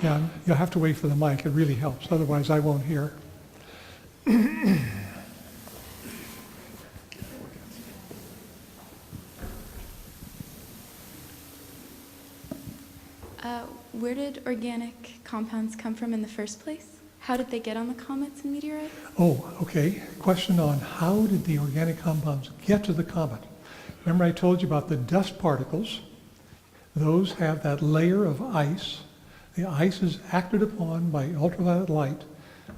Yeah, you'll have to wait for the mic. It really helps. Otherwise, I won't hear. Where did organic compounds come from in the first place? How did they get on the comets and meteorites? Oh, okay. Question on how did the organic compounds get to the comet? Remember I told you about the dust particles. Those have that layer of ice. The ice is acted upon by ultraviolet light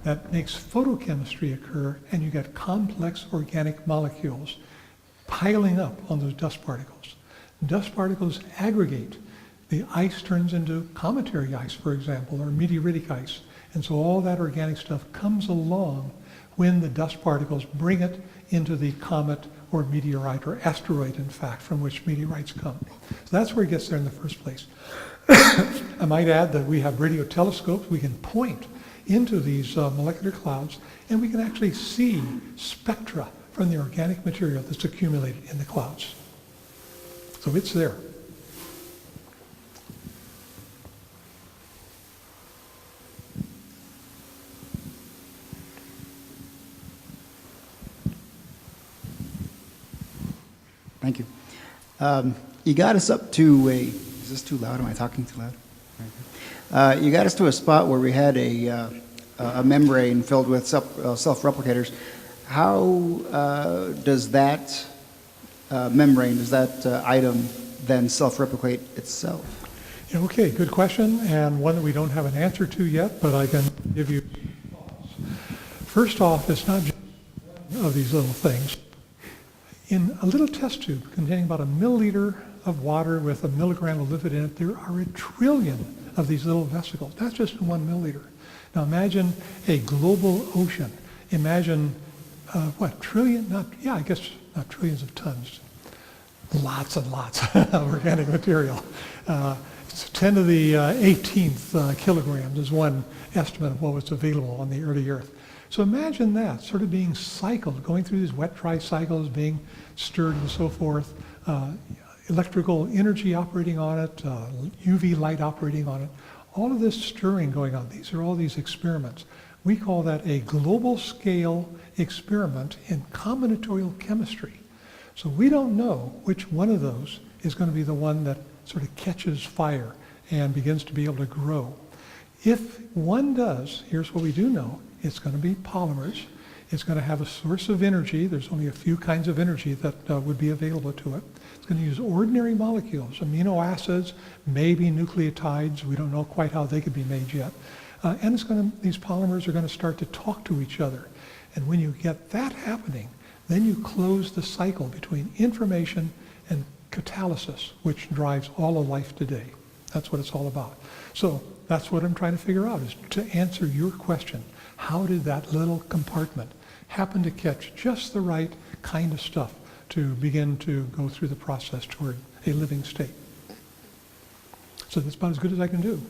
that makes photochemistry occur, and you get complex organic molecules piling up on those dust particles. Dust particles aggregate. The ice turns into cometary ice, for example, or meteoritic ice. And so all that organic stuff comes along when the dust particles bring it into the comet or meteorite, or asteroid, in fact, from which meteorites come. So that's where it gets there in the first place. I might add that we have radio telescopes. We can point into these molecular clouds, and we can actually see spectra from the organic material that's accumulated in the clouds. So it's there. Thank you. You got us up to is this too loud? Am I talking too loud? You got us to a spot where we had a membrane filled with self-replicators. How does that membrane, does that item then self-replicate itself? Yeah, okay, good question, and one that we don't have an answer to yet, but I can give you thoughts. First off, it's not just one of these little things. In a little test tube containing about 1 milliliter of water with 1 milligram of lipid in it, there are 1 trillion of these little vesicles. That's just in 1 milliliter. Now imagine a global ocean. Imagine, trillion? I guess not trillions of tons. Lots and lots of organic material. It's 10 to the 18th kilograms is one estimate of what was available on the early Earth. So imagine that sort of being cycled, going through these wet-dry cycles, being stirred and so forth, electrical energy operating on it, UV light operating on it, all of this stirring going on. These are all these experiments. We call that a global scale experiment in combinatorial chemistry. So we don't know which one of those is going to be the one that sort of catches fire and begins to be able to grow. If one does, here's what we do know. It's going to be polymers. It's going to have a source of energy. There's only a few kinds of energy that would be available to it. It's going to use ordinary molecules, amino acids, maybe nucleotides. We don't know quite how they could be made yet. And these polymers are going to start to talk to each other. And when you get that happening, then you close the cycle between information and catalysis, which drives all of life today. That's what it's all about. So that's what I'm trying to figure out, is to answer your question. How did that little compartment happen to catch just the right kind of stuff to begin to go through the process toward a living state? So that's about as good as I can do.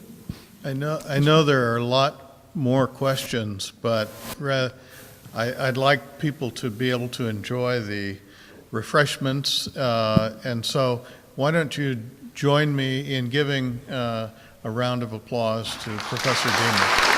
I know there are a lot more questions, but I'd like people to be able to enjoy the refreshments, and so why don't you join me in giving a round of applause to Professor Deamer.